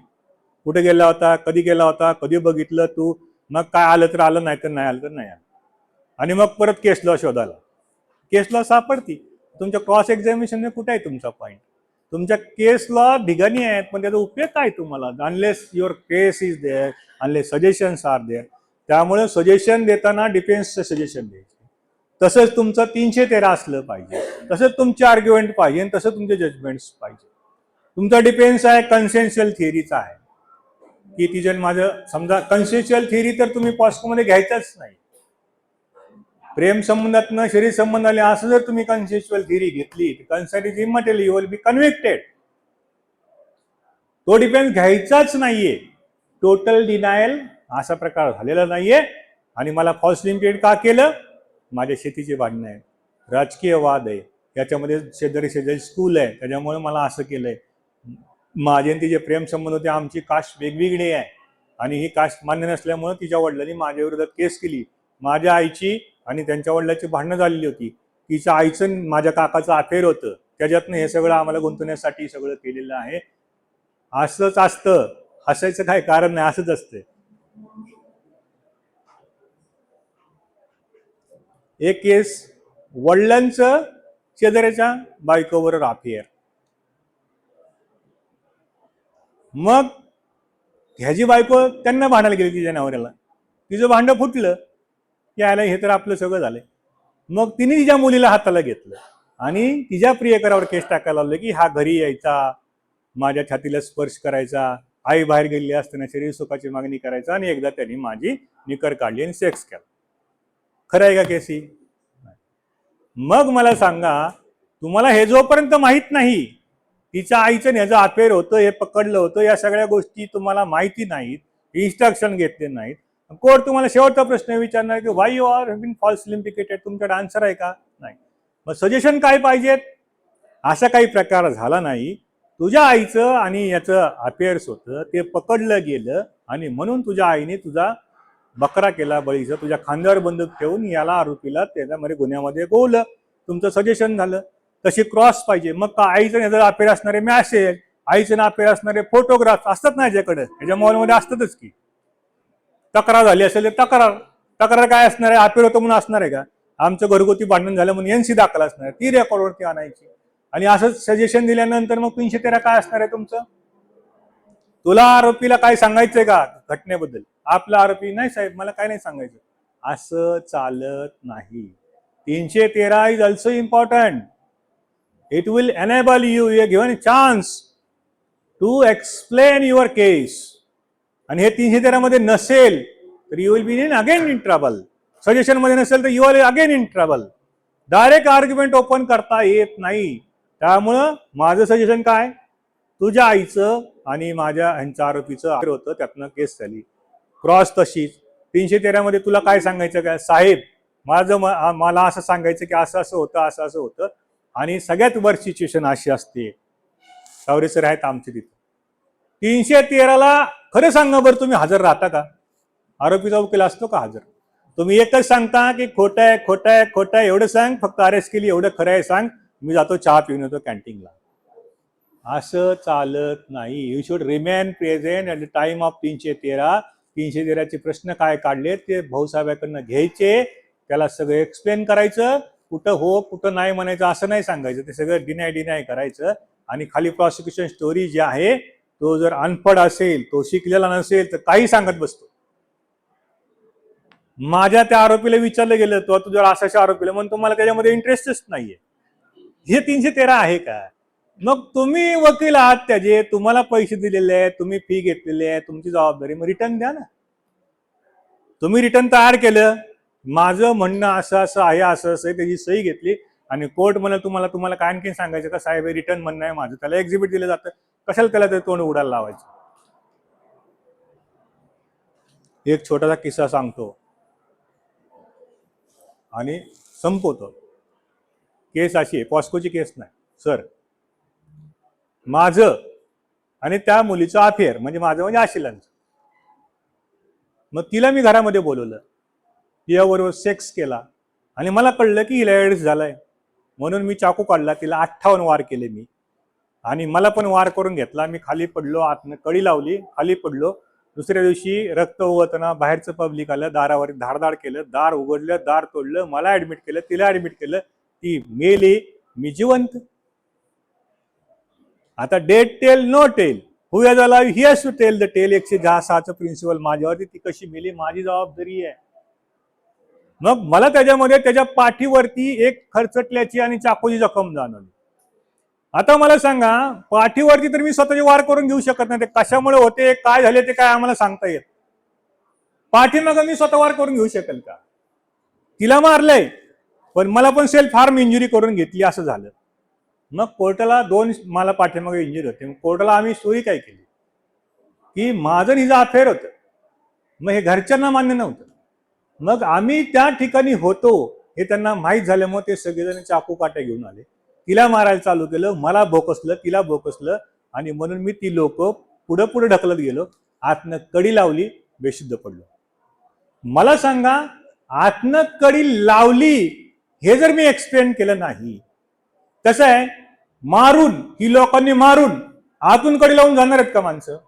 कुठे गेला होता, कधी गेला होता, कधी बघितलं तू, मग काय आलं तर आलं, नाही तर नाही आलं तर नाही आलं. आणि मग परत केस लॉ शोधायला, केस लॉ सापडती. तुमच्या क्रॉस एक्झामिनेशन कुठे आहे तुमचा पॉईंट, तुमच्या केस लॉ ढिगाणी आहेत, पण त्याचा उपयोग काय तुम्हाला, unless your case is there, unless suggestions are there. त्यामुळे सजेशन देताना डिफेन्सचं सजेशन द्यायचे, तसंच तुमचं 313 असलं पाहिजे, तसंच तुमचे आर्ग्युमेंट पाहिजे, तसं तुमचे जजमेंट्स पाहिजे. तुमचा डिफेन्स आहे कन्सेन्शियल थिअरीचा आहे, की तिच्या माझं समजा कन्सेन्शियल थिअरी तर तुम्ही पॉस्कोमध्ये घ्यायचाच नाही. प्रेम संबंधातनं शरीर संबंध आले असं जर तुम्ही कन्सेन्शुअल थिअरी घेतली, consent is immaterial, you will be convicted. तो डिफेन्स घ्यायचाच नाहीये. टोटल डिनायल असा प्रकार झालेला नाहीये. आणि मला फॉल्स लिंपिड का केलं, माझ्या शेतीचे भांडणं आहे, राजकीय वाद आहे, याच्यामध्ये शेजारी शेजारी स्कूल आहे, त्याच्यामुळे मला असं केलंय. माझे तिचे प्रेम संबंध होते, आमची कास्ट वेगवेगळी आहे आणि ही कास्ट मान्य नसल्यामुळे तिच्या वडिलांनी माझ्या विरोधात केस केली. माझ्या आईची आणि त्यांच्या वडिलांची भांडणं झालेली होती. तिच्या आईचं माझ्या काकाचं अफेअर होतं, त्याच्यातनं हे सगळं आम्हाला गुंतवण्यासाठी सगळं केलेलं आहे. असंच असतं, हसायचं काय कारण नाही, असंच असतं. एक केस वडिलांचं शेजाऱ्याच्या बायकोवर अफेअर. मग ह्याची बायको त्यांना भांडायला गेली तिच्या नवऱ्याला, तिचं भांडं फुटलं, की आलं हे तर आपलं सगळं झालंय. मग तिने तिच्या मुलीला हाताला घेतलं आणि तिच्या प्रियकरावर केस टाकायला लावलं की हा घरी यायचा, माझ्या छातीला स्पर्श करायचा, आई बाहेर गेलेली असताना शरीर सुखाची मागणी करायचा, आणि एकदा त्यांनी माझी निकर काढली आणि सेक्स केला. खरं आहे का केसी? मग मला सांगा, तुम्हाला हे जोपर्यंत माहीत नाही तिच्या आईचं ह्याचं अफेअर होतं, हे पकडलं होतं, या सगळ्या गोष्टी तुम्हाला माहिती नाहीत, इन्स्ट्रक्शन घेतले नाहीत, कोर्ट तुम्हाला शेवटचा प्रश्न विचारणार की why you are been falsely implicated, तुमच्याकडे आन्सर आहे का? नाही. मग सजेशन काय पाहिजेत? असा काही प्रकार झाला नाही, तुझ्या आईचं आणि याचं अफेअर्स होतं, ते पकडलं गेलं आणि म्हणून तुझ्या आईने तुझा बकरा केला बळीचं, तुझ्या खांद्यावर बंदूक ठेवून याला आरोपीला त्याच्यामध्ये गुन्ह्यामध्ये गोवलं, तुमचं सजेशन झालं. तशी क्रॉस पाहिजे. मग का आईचं याचं अफेअर असणारे मॅसेज, आईचं अफेअर असणारे फोटोग्राफ असतात ना याच्याकडे, ह्याच्या मोबाईलमध्ये असतातच की. तक्रार झाली असेल तर तक्रार, तक्रार काय असणार आहे, अफेअर होतं म्हणून असणार आहे का? आमचं घरगुती भांडण झालं म्हणून एनसी दाखल असणार आहे, ती रेकॉर्डवरती आणायची. आणि असं सजेशन दिल्यानंतर मग 313 काय असणार आहे तुमचं? तुला आरोपीला काय सांगायचंय का घटनेबद्दल? आपला आरोपी नाही साहेब मला काय नाही सांगायचं, असं चालत नाही. 313 is also important. It will enable you given chance to explain your case. आणि हे 313 मध्ये नसेल तर you will be in again in trouble. Suggestion मध्ये नसेल तर you are again in trouble. Direct argument open करता येत नाही. त्यामुळं माझं सजेशन काय, तुझ्या आईचं आणि माझ्या ह्यांच्या आरोपीचं होतं, त्यातनं केस झाली. क्रॉस तशीच 313 मध्ये तुला काय सांगायचं काय, साहेब माझं मला असं सांगायचं की असं असं होतं, असं असं होतं, आणि सगळ्यात वर सिच्युएशन अशी असते. सावरे सर आहेत आमचे तिथे. 313ला खरं सांगा बरं, तुम्ही हजर राहता का? आरोपीचा वकील असतो का हजर? तुम्ही एकच सांगता की खोटं आहे खोटं आहे खोटं आहे, एवढं सांग, फक्त अरेस्ट केली एवढं खरं आहे सांग, मी जातो चहा पिऊन येतो कॅन्टीनला. असं चालत नाही. You should remain present at the time of 313. 313चे प्रश्न काय काढले ते भाऊसाहेबांकडनं घ्यायचे, त्याला सगळं एक्सप्लेन करायचं, कुठं हो कुठं नाही म्हणायचं असं नाही सांगायचं, ते सगळं डिनाय करायचं. आणि खाली प्रॉसिक्युशन स्टोरी जी आहे तो जर अनपढ असेल, तो शिकलेला नसेल तर काही सांगत बसतो. माझ्या त्या आरोपीला विचारलं गेलं, तो तुझ्या अशाशा आरोपीला म्हणतो मला त्याच्यामध्ये इंटरेस्टच नाहीये. हे 313 आहे का? मग तुम्ही वकील आहात त्याचे, तुम्हाला पैसे दिलेले आहेत, तुम्ही फी घेतलेली आहे, तुमची जबाबदारी, मग रिटर्न द्या ना. तुम्ही रिटर्न तयार केलं, माझं म्हणणं असं असं आहे, असं असं आहे, त्याची सही घेतली आणि कोर्ट म्हणाल तुम्हाला काय आणखी सांगायचं का? साहेब हे रिटर्न म्हणणं आहे माझं, त्याला एक्झिबिट दिलं जातं, कशाला त्याला ते तोंड उडायला लावायचं? एक छोटासा किस्सा सांगतो आणि संपवतो. केस अशी आहे, पॉस्कोची केस नाही सर. माझं आणि त्या मुलीचं अफेअर, म्हणजे माझं म्हणजे आशिलांचं. मग तिला मी घरामध्ये बोलवलं, तिच्याबरोबर सेक्स केला आणि मला कळलं की हिला एड्स झालाय, म्हणून मी चाकू काढला, तिला 58 वार केले मी आणि मला पण वार करून घेतला. मी खाली पडलो, आतनं कडी लावली, खाली पडलो. दुसऱ्या दिवशी रक्त उगवताना बाहेरचं पब्लिक आलं, दारावर धाडधाड केलं, दार उघडलं, दार तोडलं, मला ऍडमिट केलं, तिला ऍडमिट केलं. ती मेली, मी जिवंत. आता dead tell no tale, who has alive he has to tell the tale. 106चं प्रिन्सिपल माझ्यावरती, ती कशी मेली माझी जबाबदारी आहे. मग मला त्याच्यामध्ये त्याच्या पाठीवरती एक खरचटल्याची आणि चाकूची जखम जाणवली. आता मला सांगा, पाठीवरती तर मी स्वतःचे वार करून घेऊ शकत नाही, ते कशामुळे होते, काय झाले ते काय आम्हाला सांगता येत. पाठीमाग मी स्वतः वार करून घेऊ शकेल का? तिला मारलंय, पण मला पण सेल्फ हार्म इंजुरी करून घेतली, असं झालं. मग कोर्टाला मला पाठीमागे इंजुरी होते. कोर्टाला आम्ही स्टोरी काय केली की माझं हिचं अफेअर होतं. मग हे घरच्यांना मान्य नव्हतं. मग आम्ही त्या ठिकाणी होतो हे त्यांना माहीत झाल्यामुळे ते सगळेजण चाकू काट्या घेऊन आले, तिला मारायला चालू केलं, मला भोकसलं, तिला भोकसलं आणि म्हणून मी ती लोक पुढे पुढे ढकलत गेलो, आतनं कडी लावली, बेशुद्ध पडलो. मला सांगा, आतनं कडी लावली हे जर मी एक्सप्लेन केलं नाही, कसं आहे, मारून ही लोकांनी मारून आतून कडी लावून जाणार आहेत का? माणसं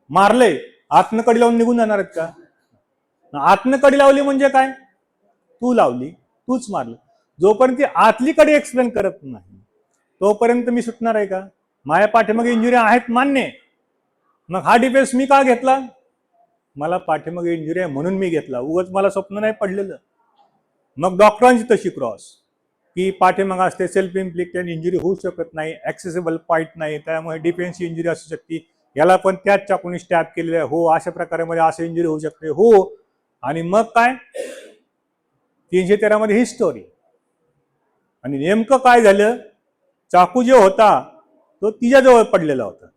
मारले आतनं कडी लावून निघून जाणार आहेत का? आतनं कडी लावली म्हणजे काय? तू लावली, तूच मारलं. जोपर्यंत ती आतली कडी एक्सप्लेन करत नाही तोपर्यंत मी सुटणार आहे का? माझ्या पाठीमागे इंजुरी आहेत मान्य, मग हा डिफेन्स मी का घेतला? मला पाठीमागे इंजुरी आहे म्हणून मी घेतला, उगाच मला स्वप्न नाही पडलेलं. मग डॉक्टरांची तशी क्रॉस की पाठीमाग असते, सेल्फ इन्फ्लिक्टेड इंजुरी होऊ शकत नाही, ऍक्सेसिबल पॉईंट नाही, त्यामुळे डिफेन्स इंजुरी असू शकते. याला पण त्याच चाकूने स्टॅब केलेलं आहे, हो. अशा प्रकारे मध्ये असं इंजुरी होऊ शकते, हो. आणि मग काय, 313 मध्ये ही स्टोरी. आणि नेमकं काय झालं, चाकू जो होता तो तिच्याजवळ पडलेला होता.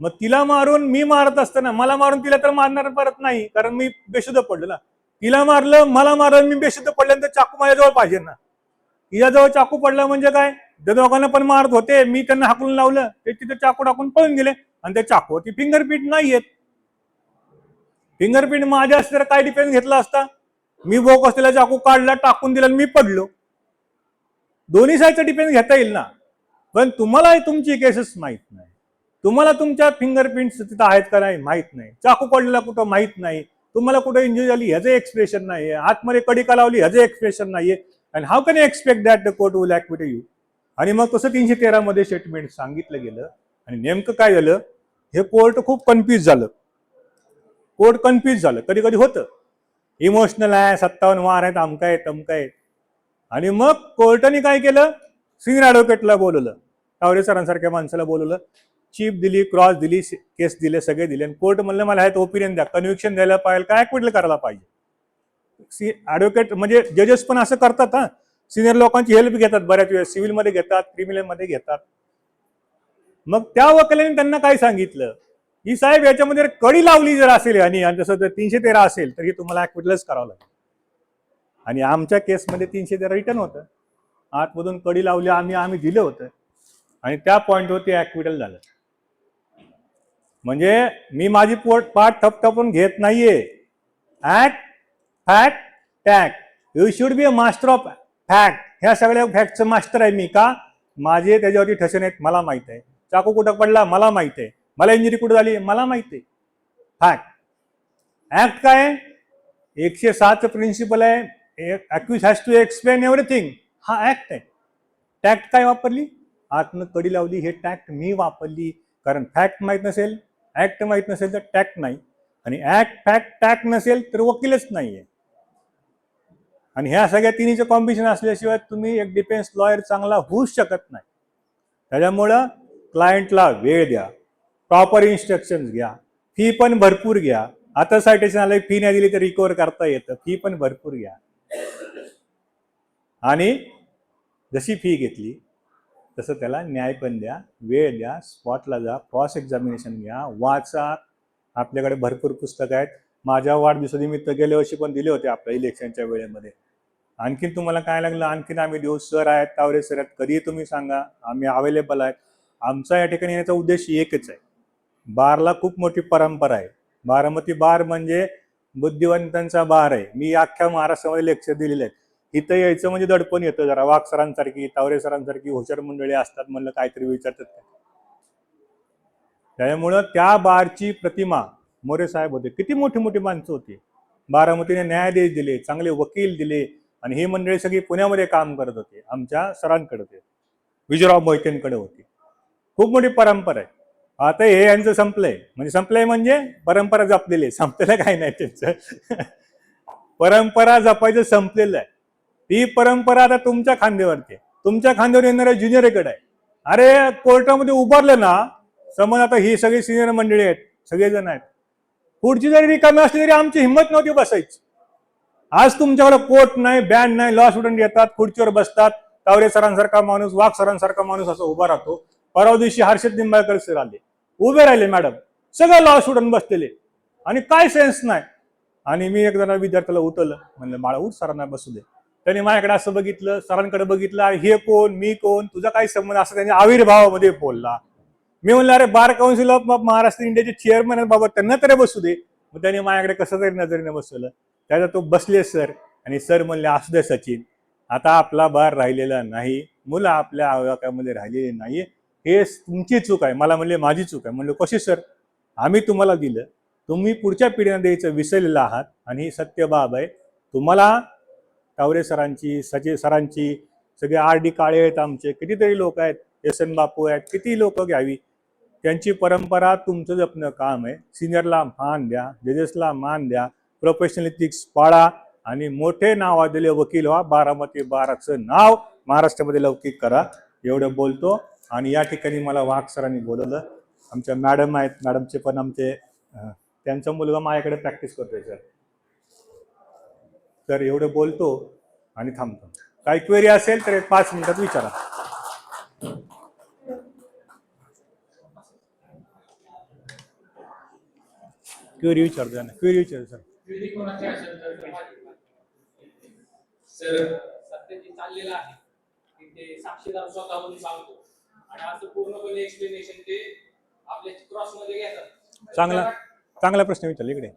मग तिला मारून मी मारत असताना, मला मारून तिला तर मारणार परत नाही, कारण मी बेशुद्ध पडलो ना. तिला मारलं, मला मारलं, मी बेशुद्ध पडल्यानंतर चाकू माझ्याजवळ पाहिजे ना. तिच्याजवळ चाकू पडला म्हणजे काय, त्या दोघांना पण मारत होते, मी त्यांना हाकलून लावलं, ते तिथे चाकू टाकून पळून गेले आणि त्या चाकूवरती फिंगरप्रिंट नाही येत. फिंगरप्रिंट माझ्या असते तर काय डिफेन्स घेतला असता? मी भोक असलेला चाकू काढला, टाकून दिला, मी पडलो. दोन्ही साईडचा डिफेन्स घेता येईल ना. पण तुम्हाला तुमची केसेस माहित नाही, तुम्हाला तुमच्या फिंगरप्रिंट्स तिथं आहेत का नाही माहित नाही, चाकू पडलेला कुठं माहित नाही, तुम्हाला कुठं इंजुरी झाली ह्याचं एक्सप्रेशन नाहीये, आतमध्ये कडी का लावली ह्याचं एक्सप्रेशन नाहीये. And how can you expect that the court will acquit you? आणि मग तसं 313 मध्ये स्टेटमेंट सांगितलं गेलं. आणि नेमकं काय झालं, हे कोर्ट खूप कन्फ्युज झालं. कोर्ट कन्फ्युज झालं, कधी कधी होतं, इमोशनल आहे, 57 वार आहेत, अमका आहे, तमका आहे. आणि मग कोर्टाने काय केलं, सिनियर ऍडव्होकेटला बोलवलं, तावरे सरांसारख्या माणसाला बोलवलं, चीफ दिली, क्रॉस दिली, केस दिले, सगळे दिले. कोर्ट म्हणलं मला ह्यात ओपिनियन द्या, कन्व्हिक्शन द्यायला पाहिजे काय ऍक्विटल करायला पाहिजे. ऍडव्होकेट म्हणजे जजेस पण असं करतात, हा, सिनियर लोकांची हेल्प घेतात बऱ्याच वेळेस, सिव्हिलमध्ये घेतात, क्रिमिनलमध्ये घेतात. मग त्या वकिलांनी त्यांना काय सांगितलं की साहेब याच्यामध्ये कडी लावली जर असेल आणि जसं 313 असेल तर हे तुम्हाला ऍक्विटलच करावं लागेल. आणि आमच्या केसमध्ये 313 रिटर्न होतं, आतमधून कडी लावली, आम्ही दिलं होतं आणि त्या पॉइंटवरती ऍक्विटल झालं. म्हणजे मी माझी पाठ थपथपून घेत नाहीये. Act, fact, tact. You should be a master of fact. ह्या सगळ्या फॅक्टचं मास्टर आहे मी. का? माझे त्याच्यावरती ठसन आहेत, मला माहित आहे. चाकू कुठं पडला मला माहित आहे, मला इंजुरी कुठं झाली मला माहित आहे. फॅक्ट. ऍक्ट काय आहे? 107चं प्रिन्सिपल आहे, accused has to explain everything. हा ऍक्ट आहे. टॅक्ट काय वापरली? आतनं कडी लावली, हे टॅक्ट मी वापरली. कारण फॅक्ट माहीत नसेल, ऍक्ट माहीत नसेल तर टॅक्ट नाही, आणि ऍक्ट फॅक्ट टॅक्ट नसेल तर वकीलच नाहीये. आणि ह्या सगळ्या तिन्हीचं कॉम्बिनेशन असल्याशिवाय तुम्ही एक डिफेन्स लॉयर चांगला होऊच शकत नाही. त्याच्यामुळं क्लायंटला वेळ द्या, प्रॉपर इन्स्ट्रक्शन घ्या, फी पण भरपूर घ्या. आता सायटेशन आलं, फी नाही दिली तर रिकव्हर करता येतं, फी पण भरपूर घ्या. आणि जशी फी घेतली तसं त्याला न्याय पण द्या, वेळ द्या, स्पॉटला जा, क्रॉस एक्झामिनेशन घ्या, वाचा. आपल्याकडे भरपूर पुस्तकं आहेत. माझ्या वाढदिवसानिमित्त गेल्या वर्षी पण दिले होते आपल्या इलेक्शनच्या वेळेमध्ये. आणखीन तुम्हाला काय लागलं आणखीन आम्ही देऊ. सर आहेत, तावरे सर आहेत, कधीही तुम्ही सांगा, आम्ही अवेलेबल आहेत. आमचा या ठिकाणी येण्याचा उद्देश एकच आहे. बारला खूप मोठी परंपरा आहे. बारामती बार म्हणजे बुद्धिवंतांचा बार आहे. मी अख्ख्या महाराष्ट्रामध्ये लेक्चर दिलेले आहेत. इथं यायचं म्हणजे दडपण येतं जरा. वाघ सरांसारखी, तावरे सरांसारखी हुशार मंडळी असतात, म्हणलं काहीतरी विचारतात. त्यामुळं त्या बारची प्रतिमा मोरे साहेब होते. किती मोठी मोठी माणसं होती. बारामतीने न्यायाधीश दिले, चांगले वकील दिले, आणि ही मंडळी सगळी पुण्यामध्ये काम करत होते. आमच्या सरांकडे होते, विजयराव मोहितेंकडे होती. खूप मोठी परंपरा आहे. आता हे यांचं संपलंय, म्हणजे संपलंय म्हणजे परंपरा जपलेली, संपलेलं काही नाही त्यांचं. परंपरा जपायचं संपलेलं आहे. ती परंपरा आता तुमच्या खांद्यावरती, तुमच्या खांद्यावर येणाऱ्या ज्युनियरकडे आहे. अरे कोर्टामध्ये उभारलं ना, समज आता ही सगळी सिनियर मंडळी आहेत, सगळेजण आहेत, पुढची जरी रिकामी असली तरी आमची हिंमत नव्हती बसायची. आज तुमच्याकडे कोर्ट नाही, बँड नाही, लॉ स्टुडंट येतात, खुर्चीवर बसतात. तावरे सरांसारखा माणूस, वाघ सरांसारखा माणूस असं उभा राहतो. परवा दिवशी हर्षद निंबाळकर सर आले, उभे राहिले मॅडम, सगळं लॉ स्टुडंट बसलेले, आणि काय सेन्स नाही. आणि मी एक जण विद्यार्थ्याला उठवलं, म्हणलं बाळा उठ, सरांना बसू दे. त्यांनी माझ्याकडे असं बघितलं, सरांकडे बघितलं, हे कोण, मी कोण, तुझा काय संबंध, असं त्यांच्या आविर्भावामध्ये बोलला. मी म्हणलं अरे बार काउन्सिल ऑफ महाराष्ट्र इंडियाचे चेअरमन आहेत बाबा, त्यांना तरी बसू दे. मग त्यांनी माझ्याकडे कसं तरी नजरेने बसवलं. त्याचा तो बसले सर, आणि सर म्हणले असू दे सचिन, आता आपला बार राहिलेला नाही, मुलं आपल्या आवाकामध्ये राहिलेली नाही, हे तुमची चूक आहे. मला म्हणले माझी चूक आहे. म्हणलं कशी सर, आम्ही तुम्हाला दिलं, तुम्ही पुढच्या पिढीला द्यायचं विसरलेलं आहात, आणि ही सत्य बाब आहे. तुम्हाला तावरे सरांची, सचिन सरांची, सगळे आर डी काळे आहेत, आमचे कितीतरी लोक आहेत, यशन बापू आहेत, किती लोक घ्यावी. त्यांची परंपरा तुमचं जपणं काम आहे. सिनियरला मान द्या, जजेसला मान द्या, प्रोफेशनल इथिक्स पाळा, आणि मोठे नावाजलेले वकील व्हा. बारामती बाराचं नाव महाराष्ट्रामध्ये लौकिक करा. एवढं बोलतो. आणि या ठिकाणी मला वाघ सरांनी बोलवलं. आमच्या मॅडम आहेत, मॅडमचे पण आमचे त्यांचा मुलगा माझ्याकडे प्रॅक्टिस करतोय सर. तर एवढं बोलतो आणि थांबतो. काही क्वेरी असेल तर 5 मिनिटात विचारा. क्वेरी विचार द्या ना, क्वेरी विचार सर. सर सत्य जे चाललेलं आहे ते साक्षीदार स्वतःहून सांगतो, आणि असं पूर्णपणे एक्सप्लेनेशन ते आपल्या क्रॉस मध्ये घेतात. चांगला प्रश्न विचारला. इकडे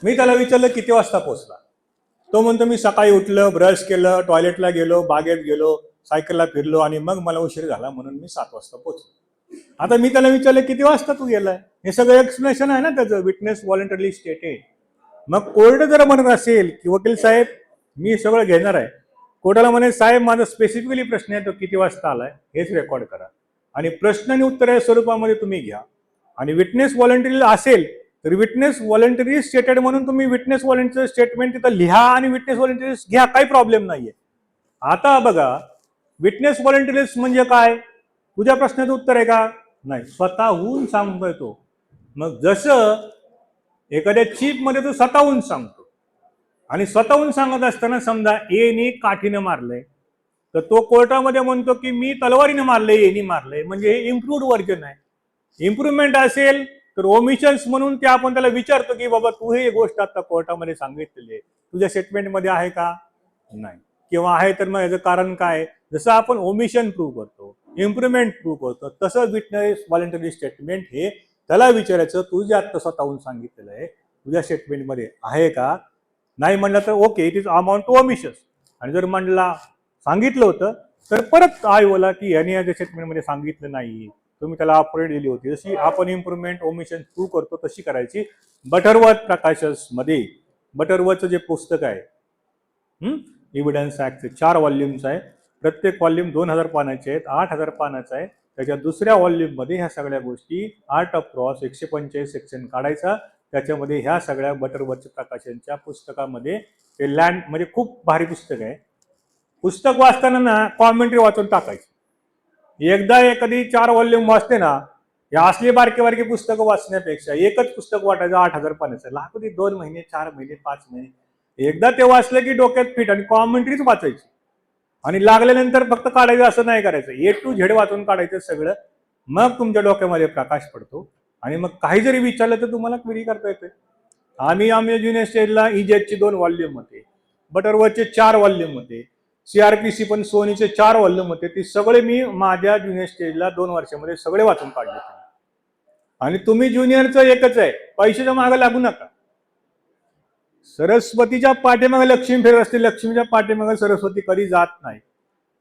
मी त्याला विचारलं किती वाजता पोहोचला. तो म्हणतो मी सकाळी उठलं, ब्रश केलं, टॉयलेटला गेलो, बागेत गेलो, सायकलला फिरलो, आणि मग मला उशीर झाला म्हणून मी 7 वाजता पोहोचलो. आता मी त्याला विचारलं किती वाजता तू गेलाय, हे सगळं एक्सप्लेनेशन आहे ना त्याचं, विटनेस व्हॉलंटरली स्टेटेड. मग कोर्ट जर म्हणत असेल की वकील साहेब मी सगळं घेणार आहे, कोर्टाला म्हणे साहेब माझा स्पेसिफिकली प्रश्न आहे तो किती वाजता आलाय हेच रेकॉर्ड करा, आणि प्रश्न आणि उत्तर या स्वरूपामध्ये तुम्ही घ्या. आणि विटनेस व्हॉलंटरी असेल तर विटनेस व्हॉलंटरी स्टेटेड म्हणून तुम्ही विटनेस व्हॉलंटरी स्टेटमेंट तिथं लिहा आणि विटनेस व्हॉलंटरी घ्या, काही प्रॉब्लेम नाहीये. आता बघा, विटनेस व्हॉलंटरीज म्हणजे काय, तुझ्या प्रश्नाचं उत्तर आहे का, नाही, स्वतःहून सांगतोय तो. मग जसं एखाद्या चीप मध्ये तो स्वतःहून सांगतो, आणि स्वतःहून सांगत असताना समजा एने काठीनं मारलंय, तर तो कोर्टामध्ये म्हणतो की मी तलवारीने मारलंय, एने मारलंय, म्हणजे हे इम्प्रूव्ड व्हर्जन आहे. इम्प्रुव्हमेंट असेल तर ओमिशन्स म्हणून ते आपण त्याला विचारतो की बाबा तू हे गोष्ट आता कोर्टामध्ये सांगितलेली आहे, तुझ्या स्टेटमेंटमध्ये आहे का, नाही, किंवा आहे तर मग याचं कारण काय. जसं आपण ओमिशन प्रूव्ह करतो, इम्प्रुव्हमेंट प्रूव्ह करतो, तसं विटनेस व्हॉलंटरी स्टेटमेंट हे त्याला विचारायचं, तू जे आता स्वतःहून सांगितलेलं आहे तुझ्या स्टेटमेंटमध्ये आहे का. नाही म्हणलं तर okay, it is amount to omissions. आणि जर म्हणला सांगितलं होतं तर परत बोला की याने या स्टेटमेंटमध्ये सांगितलं नाही, तुम्ही त्याला अपडेट दिली होती. जशी आपण इम्प्रुव्हमेंट ओमिशन प्रूव्ह करतो तशी करायची. बटरवर्थ प्रकाशस मध्ये, बटरवर्थचं जे पुस्तक आहे, एव्हिडन्स ऍक्टचे 4 व्हॉल्युम्स आहे. प्रत्येक वॉल्यूम 2000 पानाचे आहेत, 8000 पानाचा आहे. त्याच्या दुसऱ्या वॉल्यूममध्ये ह्या सगळ्या गोष्टी आर्ट ऑफ क्रॉस 145 सेक्शन काढायचा, त्याच्यामध्ये ह्या सगळ्या बटरवर्थ प्रकाशनच्या पुस्तकामध्ये ते लँड म्हणजे खूप भारी पुस्तक आहे. पुस्तक वाचताना ना कॉमेंट्री वाचून टाकायची. एकदा एखादी 4 वॉल्यूम वाचते ना, या असली बारकी बारकी पुस्तकं वाचण्यापेक्षा एकच पुस्तक वाटायचं 8000 पानाचं, लागू दे 2 महिने 4 महिने 5 महिने, एकदा ते वाचलं की डोक्यात फिट आणि कॉमेंट्रीच वाचायची आणि लागल्यानंतर फक्त काढायचं असं नाही करायचं, A to Z वाचून काढायचं सगळं. मग तुमच्या डोक्यामध्ये प्रकाश पडतो आणि मग काही जरी विचारलं तर तुम्हाला क्वेरी करता येते. आम्ही ज्युनियर स्टेजला EJETची 2 वॉल्यूम होते, बटरवर्थचे 4 वॉल्यूम होते, CRPC पण सोनीचे 4 वॉल्यूम होते. ते सगळे मी माझ्या ज्युनियर स्टेजला 2 वर्षामध्ये सगळे वाचून काढले. आणि तुम्ही ज्युनियरचं एकच आहे, पैशाच्या मागे लागू नका. सरस्वतीच्या पाठीमागे लक्ष्मी फिरत असते, लक्ष्मीच्या पाठीमागे सरस्वती कधी जात नाही.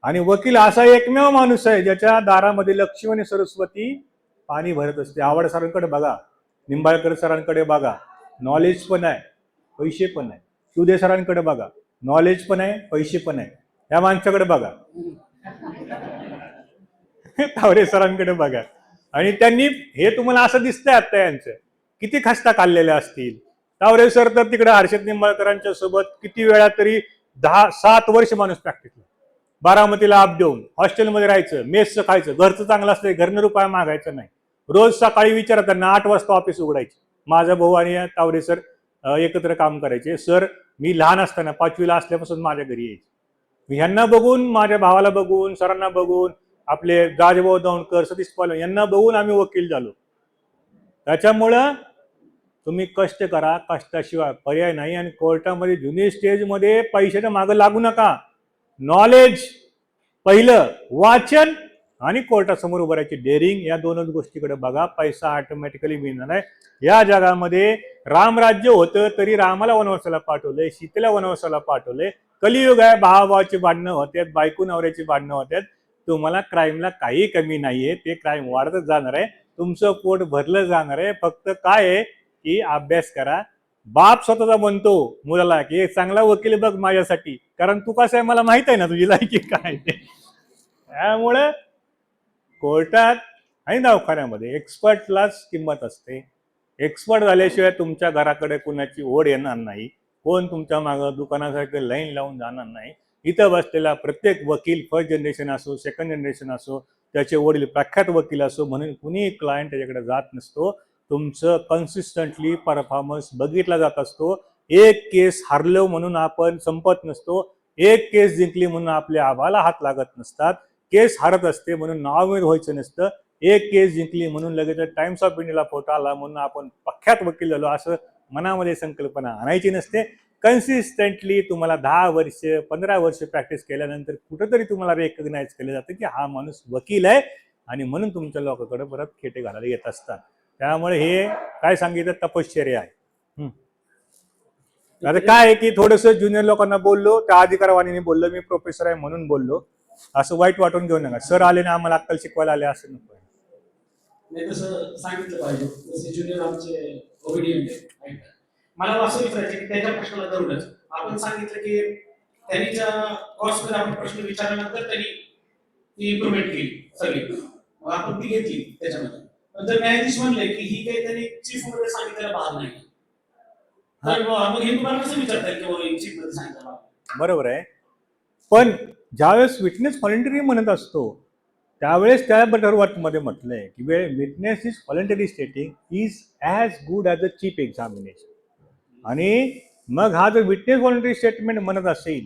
आणि वकील असा एकमेव माणूस आहे ज्याच्या दारामध्ये लक्ष्मी आणि सरस्वती पाणी भरत असते. आवड सरांकडे बघा, निंबाळकर सरांकडे बघा, नॉलेज पण आहे पैसे पण आहे. सुदे सरांकडे बघा, नॉलेज पण आहे पैसे पण आहे. या माणसाकडे बघा, तावरे सरांकडे बघा. आणि त्यांनी हे तुम्हाला असं दिसतंय आता यांचं किती खस्ता काढलेल्या असतील. तावरे सर तर तिकडे हर्षद निंबाळकरांच्या सोबत किती वेळा तरी 7 वर्ष माणूस प्रॅक्टिसला, बारामतीला अप देऊन हॉस्टेलमध्ये राहायचं, मेसचं खायचं, घरचं चांगलं असतं घरनं रुपया मागायचं नाही. रोज सकाळी विचारतात त्यांना 8 वाजता ऑफिस उघडायचे. माझा भाऊ आणि तावरे सर एकत्र काम करायचे. सर मी लहान असताना 5वीला असल्यापासून माझ्या घरी यायचे. ह्यांना बघून, माझ्या भावाला बघून, सरांना बघून, आपले राजभाऊ दौंडकर, सतीश पाल यांना बघून आम्ही वकील झालो. त्याच्यामुळं तुम्ही कष्ट करा, कष्टाशिवाय पर्याय नाही. आणि कोर्टामध्ये ज्युनियर स्टेजमध्ये पैशाच्या मागे लागू नका. नॉलेज पहिलं, वाचन आणि कोर्टासमोर उभं राहायची डेअरिंग, या 2च गोष्टीकडे बघा. पैसा ऑटोमॅटिकली मिळणार आहे. या जगामध्ये रामराज्य होतं तरी रामाला वनवासाला पाठवलंय, सीतेला वनवासाला पाठवलंय. कलियुग आहे, भावाभावाची भांडणं होतात, बायको नवऱ्याची भांडणं होतात. तुम्हाला क्राईमला काही कमी नाहीये, ते क्राईम वाढतच जाणार आहे, तुमचं पोट भरलं जाणार आहे. फक्त काय आहे की अभ्यास करा. बाप स्वतःचा म्हणतो मुलाला की एक चांगला वकील बघ माझ्यासाठी, कारण तू कसं आहे मला माहित आहे ना तुझी लायकी काय ते. त्यामुळे कोर्टात आणि दवाखान्यामध्ये एक्सपर्टलाच किंमत असते. एक्सपर्ट झाल्याशिवाय तुमच्या घराकडे कुणाची ओढ येणार नाही, कोण तुमच्या मागं दुकानासारखं लाईन लावून जाणार नाही. इथं बसलेला प्रत्येक वकील फर्स्ट जनरेशन असो, सेकंड जनरेशन असो, त्याचे वडील प्रख्यात वकील असो, म्हणून कुणी क्लायंट त्याच्याकडे जात नसतो. तुमचं कन्सिस्टंटली परफॉर्मन्स बघितला जात असतो. एक केस हरलो म्हणून आपण संपत नसतो, एक केस जिंकली म्हणून आपल्या आभाला हात लागत नसतात. केस हरत असते म्हणून नावामीद व्हायचं नसतं. एक केस जिंकली म्हणून लगेच टाइम्स ऑफ इंडियाला फोटो आला म्हणून आपण प्रख्यात वकील झालो असं मनामध्ये संकल्पना आणायची नसते. कन्सिस्टंटली तुम्हाला 10 वर्ष 15 वर्ष प्रॅक्टिस केल्यानंतर कुठंतरी तुम्हाला रेकग्नाइज केलं जातं की हा माणूस वकील आहे, आणि म्हणून तुमच्या लोकांकडे परत खेटे घालायला येत असतात. त्यामुळे हे काय सांगितलं तपश्चर्या आहे. आता काय आहे की थोडंसं ज्युनियर लोकांना बोललो, त्या अधिकारवाणीने बोललो, मी प्रोफेसर आहे म्हणून बोललो, असं वाईट वाटून घेऊ नका. सर आले ना आम्हाला अक्कल शिकवायला आले असं नको. नाही तसं सांगितलं पाहिजे. जसे ज्युनियर आमचे ओबीडियंट आहेत. मला असं विचारायचं की त्याच्या प्रश्नाला धरूनच आपण सांगितलं की त्यांनी ज्या कॉर्समध्ये आपण प्रश्न विचारल्यानंतर त्यांनी ती इम्प्रुव्हमेंट केली सगळी, मग आपण ती घेतली त्याच्यामध्ये. पण जर न्यायाधीश म्हणले की ही काही त्यांनी चीफ मध्ये सांगितलेला भाग नाही, तर मग हे तुम्हाला कसं विचारता येईल की चीफ मध्ये सांगितलं भाग? बरोबर आहे. पण ज्यावेळेस विटनेस व्हॉलंटरी म्हणत असतो त्यावेळेस त्या बटरवर्थमध्ये म्हटलंय की witness is voluntary स्टेटिंग is as good as a chief examination. आणि मग हा जर विटनेस व्हॉलंटरी स्टेटमेंट म्हणत असेल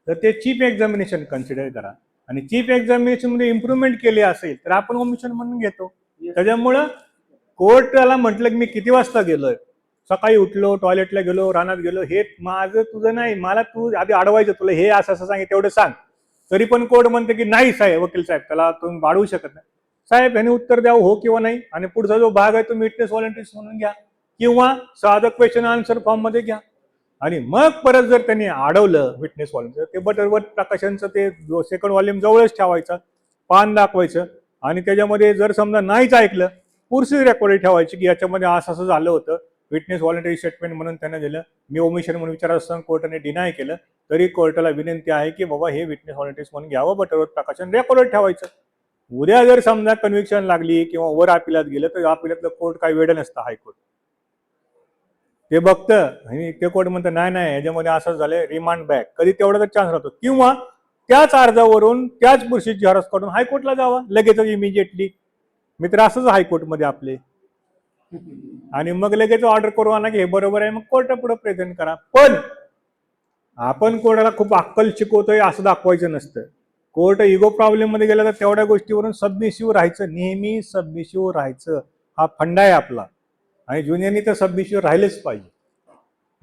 तर ते चीफ एक्झामिनेशन कन्सिडर करा. आणि चीफ एक्झामिनेशनमध्ये इम्प्रुव्हमेंट केली असेल तर आपण ओमिशन म्हणून घेतो. त्याच्यामुळं कोर्टाला म्हटलं की मी किती वाजता गेलोय, सकाळी उठलो, टॉयलेटला गेलो, रानात गेलो, हे माझं तुझं नाही, मला तू आधी अडवायचं, तुला हे असं असं सांग तेवढं सांग. तरी पण कोर्ट म्हणते की नाही साहेब, वकील साहेब त्याला तुम्ही वाढवू शकत नाही. साहेब ह्याने उत्तर द्यावं हो किंवा नाही, आणि पुढचा जो भाग आहे तो विटनेस व्हॉलंटरीज म्हणून घ्या किंवा साधं क्वेश्चन आन्सर फॉर्म मध्ये घ्या. आणि मग परत जर त्यांनी अडवलं विटनेस व्हॉलंटरी, ते बटरवर्थ प्रकाशनचं ते सेकंड व्हॉल्यूम जवळच ठेवायचं, पान दाखवायचं, आणि त्याच्यामध्ये जर समजा नाहीच ऐकलं पुढची रेकॉर्ड ठेवायची की याच्यामध्ये असं असं झालं होतं, विटनेस व्हॉलंटरी स्टेटमेंट म्हणून त्यांना दिलं. मी ओमिशन म्हणून विचारत असताना कोर्टाने डिनाय केलं. तरी कोर्टाला विनंती आहे की बाबा हे विटनेस व्हॉलंटरीज म्हणून घ्यावं, बटरवर प्रकाशन रेकॉर्ड ठेवायचं. उद्या जर समजा कन्व्हिक्शन लागली किंवा वर अपिलात गेलं तर अपिलातलं कोर्ट काही वेळ नसतं. हायकोर्ट ते बघतं आणि ते कोर्ट म्हणतं नाही नाही ह्याच्यामध्ये असं झालंय, रिमांड बॅक. कधी तेवढा तर चान्स राहतो, किंवा त्याच अर्जावरून त्याच पुरुषीची झेरॉक्स काढून हायकोर्टला जावा लगेच इमिजिएटली. मित्र असंच हायकोर्टमध्ये आपले, आणि मग लगेच ऑर्डर करू आणा की हे बरोबर आहे, मग कोर्टा पुढे प्रेझेंट करा. पण आपण कोर्टाला खूप अक्कल शिकवतोय असं दाखवायचं नसतं. कोर्ट इगो प्रॉब्लेम मध्ये गेला तर तेवढ्या गोष्टीवरून सबमिसिव्ह राहायचं, नेहमी सबमिसिव्ह राहायचं. हा फंडा आहे आपला, आणि ज्युनियरनी तर सबमिसिव्ह राहिलेच पाहिजे.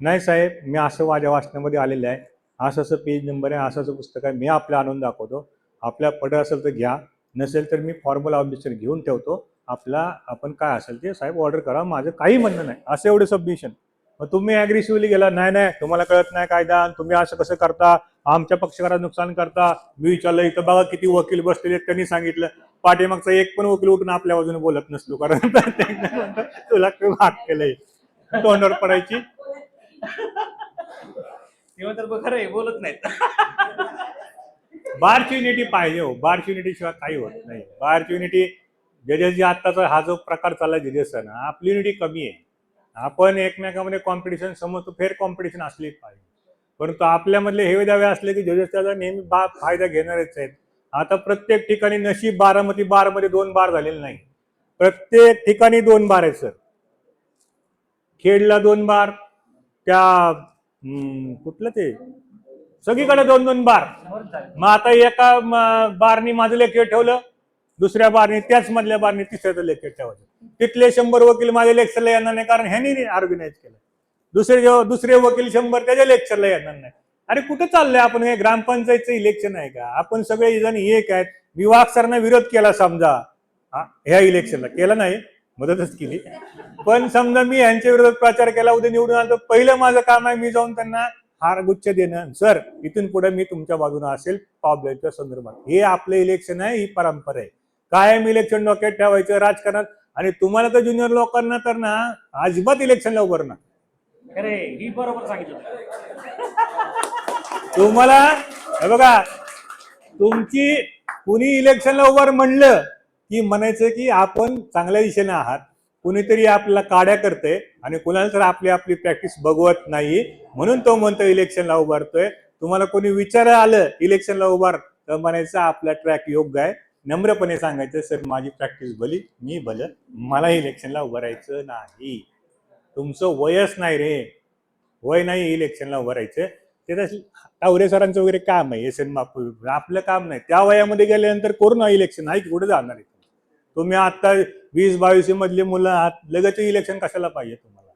नाही साहेब मी असं माझ्या वाचनामध्ये आलेलं आहे, असं असं पेज नंबर आहे, असं असं पुस्तक आहे, मी आपल्या आणून दाखवतो, आपल्या पडत असेल तर घ्या, नसेल तर मी फॉर्मल ऑब्जेक्शन घेऊन ठेवतो, आपला आपण काय असेल ते साहेब ऑर्डर करा, माझं काही म्हणणं नाही, असं एवढं सबमिशन. मग तुम्ही ॲग्रेसिव्हली गेला, नाही नाही तुम्हाला कळत नाही कायदा, तुम्ही असं कसं करता, आमच्या पक्षकाराचं नुकसान करता. मी विचारलं इथं बघा किती वकील बसलेले, त्यांनी सांगितलं पाठीमागचा एक पण वकील उठून आपल्या बाजूने बोलत नसलो, कारण तुला काही भाग केलंय तोंडावर पडायची. खरं आहे, बोलत नाहीत. बारची युनिटी पाहिजे हो, बारची युनिटी शिवाय काही होत नाही. बारची युनिटी जजेसची आत्ताचा हा जो प्रकार चालला जजेसचा ना, आपली युनिटी कमी आहे. आपण एकमेकांमध्ये कॉम्पिटिशन समजतो, फेअर कॉम्पिटिशन असली पाहिजे, परंतु आपल्यामधले हे दावे असले की जजेस त्याचा नेहमी फायदा घेणारच आहेत. आता प्रत्येक ठिकाणी नशीब बारामती बारमध्ये 2 बार झालेले नाही, प्रत्येक ठिकाणी 2 बार आहेत सर. खेडला 2 बार, त्या कुठलं ते सगळीकडे 2-2 बार. मग आता एका बारनी माझं लेक्चर ठेवलं, दुसऱ्या बारनी त्याच मधल्या बारनी तिसऱ्याचं लेक्चर ठेवायचं. तिथले 100 वकील माझ्या लेक्चरला येणार नाही, कारण ह्यांनी ऑर्गनाईज केलं. दुसरे वकील 100 त्याच्या लेक्चरला येणार नाही. अरे कुठं चाललंय आपण? हे ग्रामपंचायतचं इलेक्शन आहे का? आपण सगळे जण एक आहेत. मी वाघ सरना विरोध केला समजा, ह्या इलेक्शनला केला नाही, मदतच केली, पण समजा मी यांच्या विरोधात प्रचार केला, उद्या निवडून आलो, पहिलं माझं काम आहे मी जाऊन त्यांना हार गुच्छ देणं, सर इथून पुढे मी तुमच्या बाजूने असेल प्रॉब्लेमच्या संदर्भात. हे आपलं इलेक्शन आहे, ही परंपरा आहे. कायम इलेक्शन डोक्यात ठेवायचं राजकारणात. आणि तुम्हाला तर ज्युनियर लोकांना तर ना अजिबात इलेक्शनला उभारणं. अरे ही बरोबर सांगितलं. तुम्हाला हे बघा, तुमची कुणी इलेक्शनला उभार म्हणलं की म्हणायचं की आपण चांगल्या दिशेने आहात, कुणीतरी आपल्याला काड्या करते आणि कुणाला तर आपली आपली प्रॅक्टिस बघवत नाही, म्हणून तो म्हणतो इलेक्शनला उभारतोय. तुम्हाला कोणी विचारायला आलं इलेक्शनला उभार तर म्हणायचं आपला ट्रॅक योग्य आहे, नम्रपणे सांगायचं सर माझी प्रॅक्टिस भली, मी भलं, मला इलेक्शनला उभारायचं नाही. तुमचं वयच नाही रे, वय नाही इलेक्शनला उभारायचं. ते तावरे सरांचं वगैरे काम आहे, आपलं काम नाही. त्या वयामध्ये गेल्यानंतर कोरोना इलेक्शन आहे की कुठे जाणार आहे? तुम्ही आता 20-22 मधले मुलं आहात, लगेच इलेक्शन कशाला पाहिजे तुम्हाला?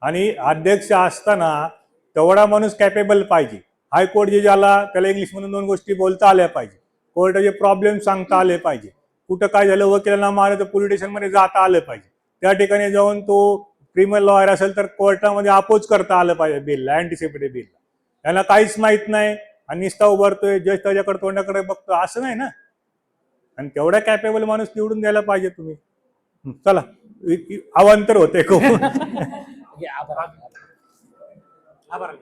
आणि अध्यक्ष असताना तेवढा माणूस कॅपेबल पाहिजे. हायकोर्ट जे झाला त्याला इंग्लिश मधून 2 गोष्टी बोलता आल्या पाहिजे, कोर्टाचे प्रॉब्लेम सांगता आले पाहिजे, कुठं काय झालं वकिलांना मारलं तर पोलीस स्टेशनमध्ये जाता आलं पाहिजे, त्या ठिकाणी जाऊन तो क्रिमिनल लॉयर असेल तर कोर्टामध्ये अपोज करता आलं पाहिजे बिलला, अँटिसिपेटरी बिलला. त्यांना काहीच माहित नाही आणि निस्ता उभारतोय, जज त्याच्याकडे तोंडाकडे बघतो, असं नाही ना. आणि तेवढा कॅपेबल माणूस निवडून द्यायला पाहिजे तुम्ही. चला अवांतर होते खूप. आभार.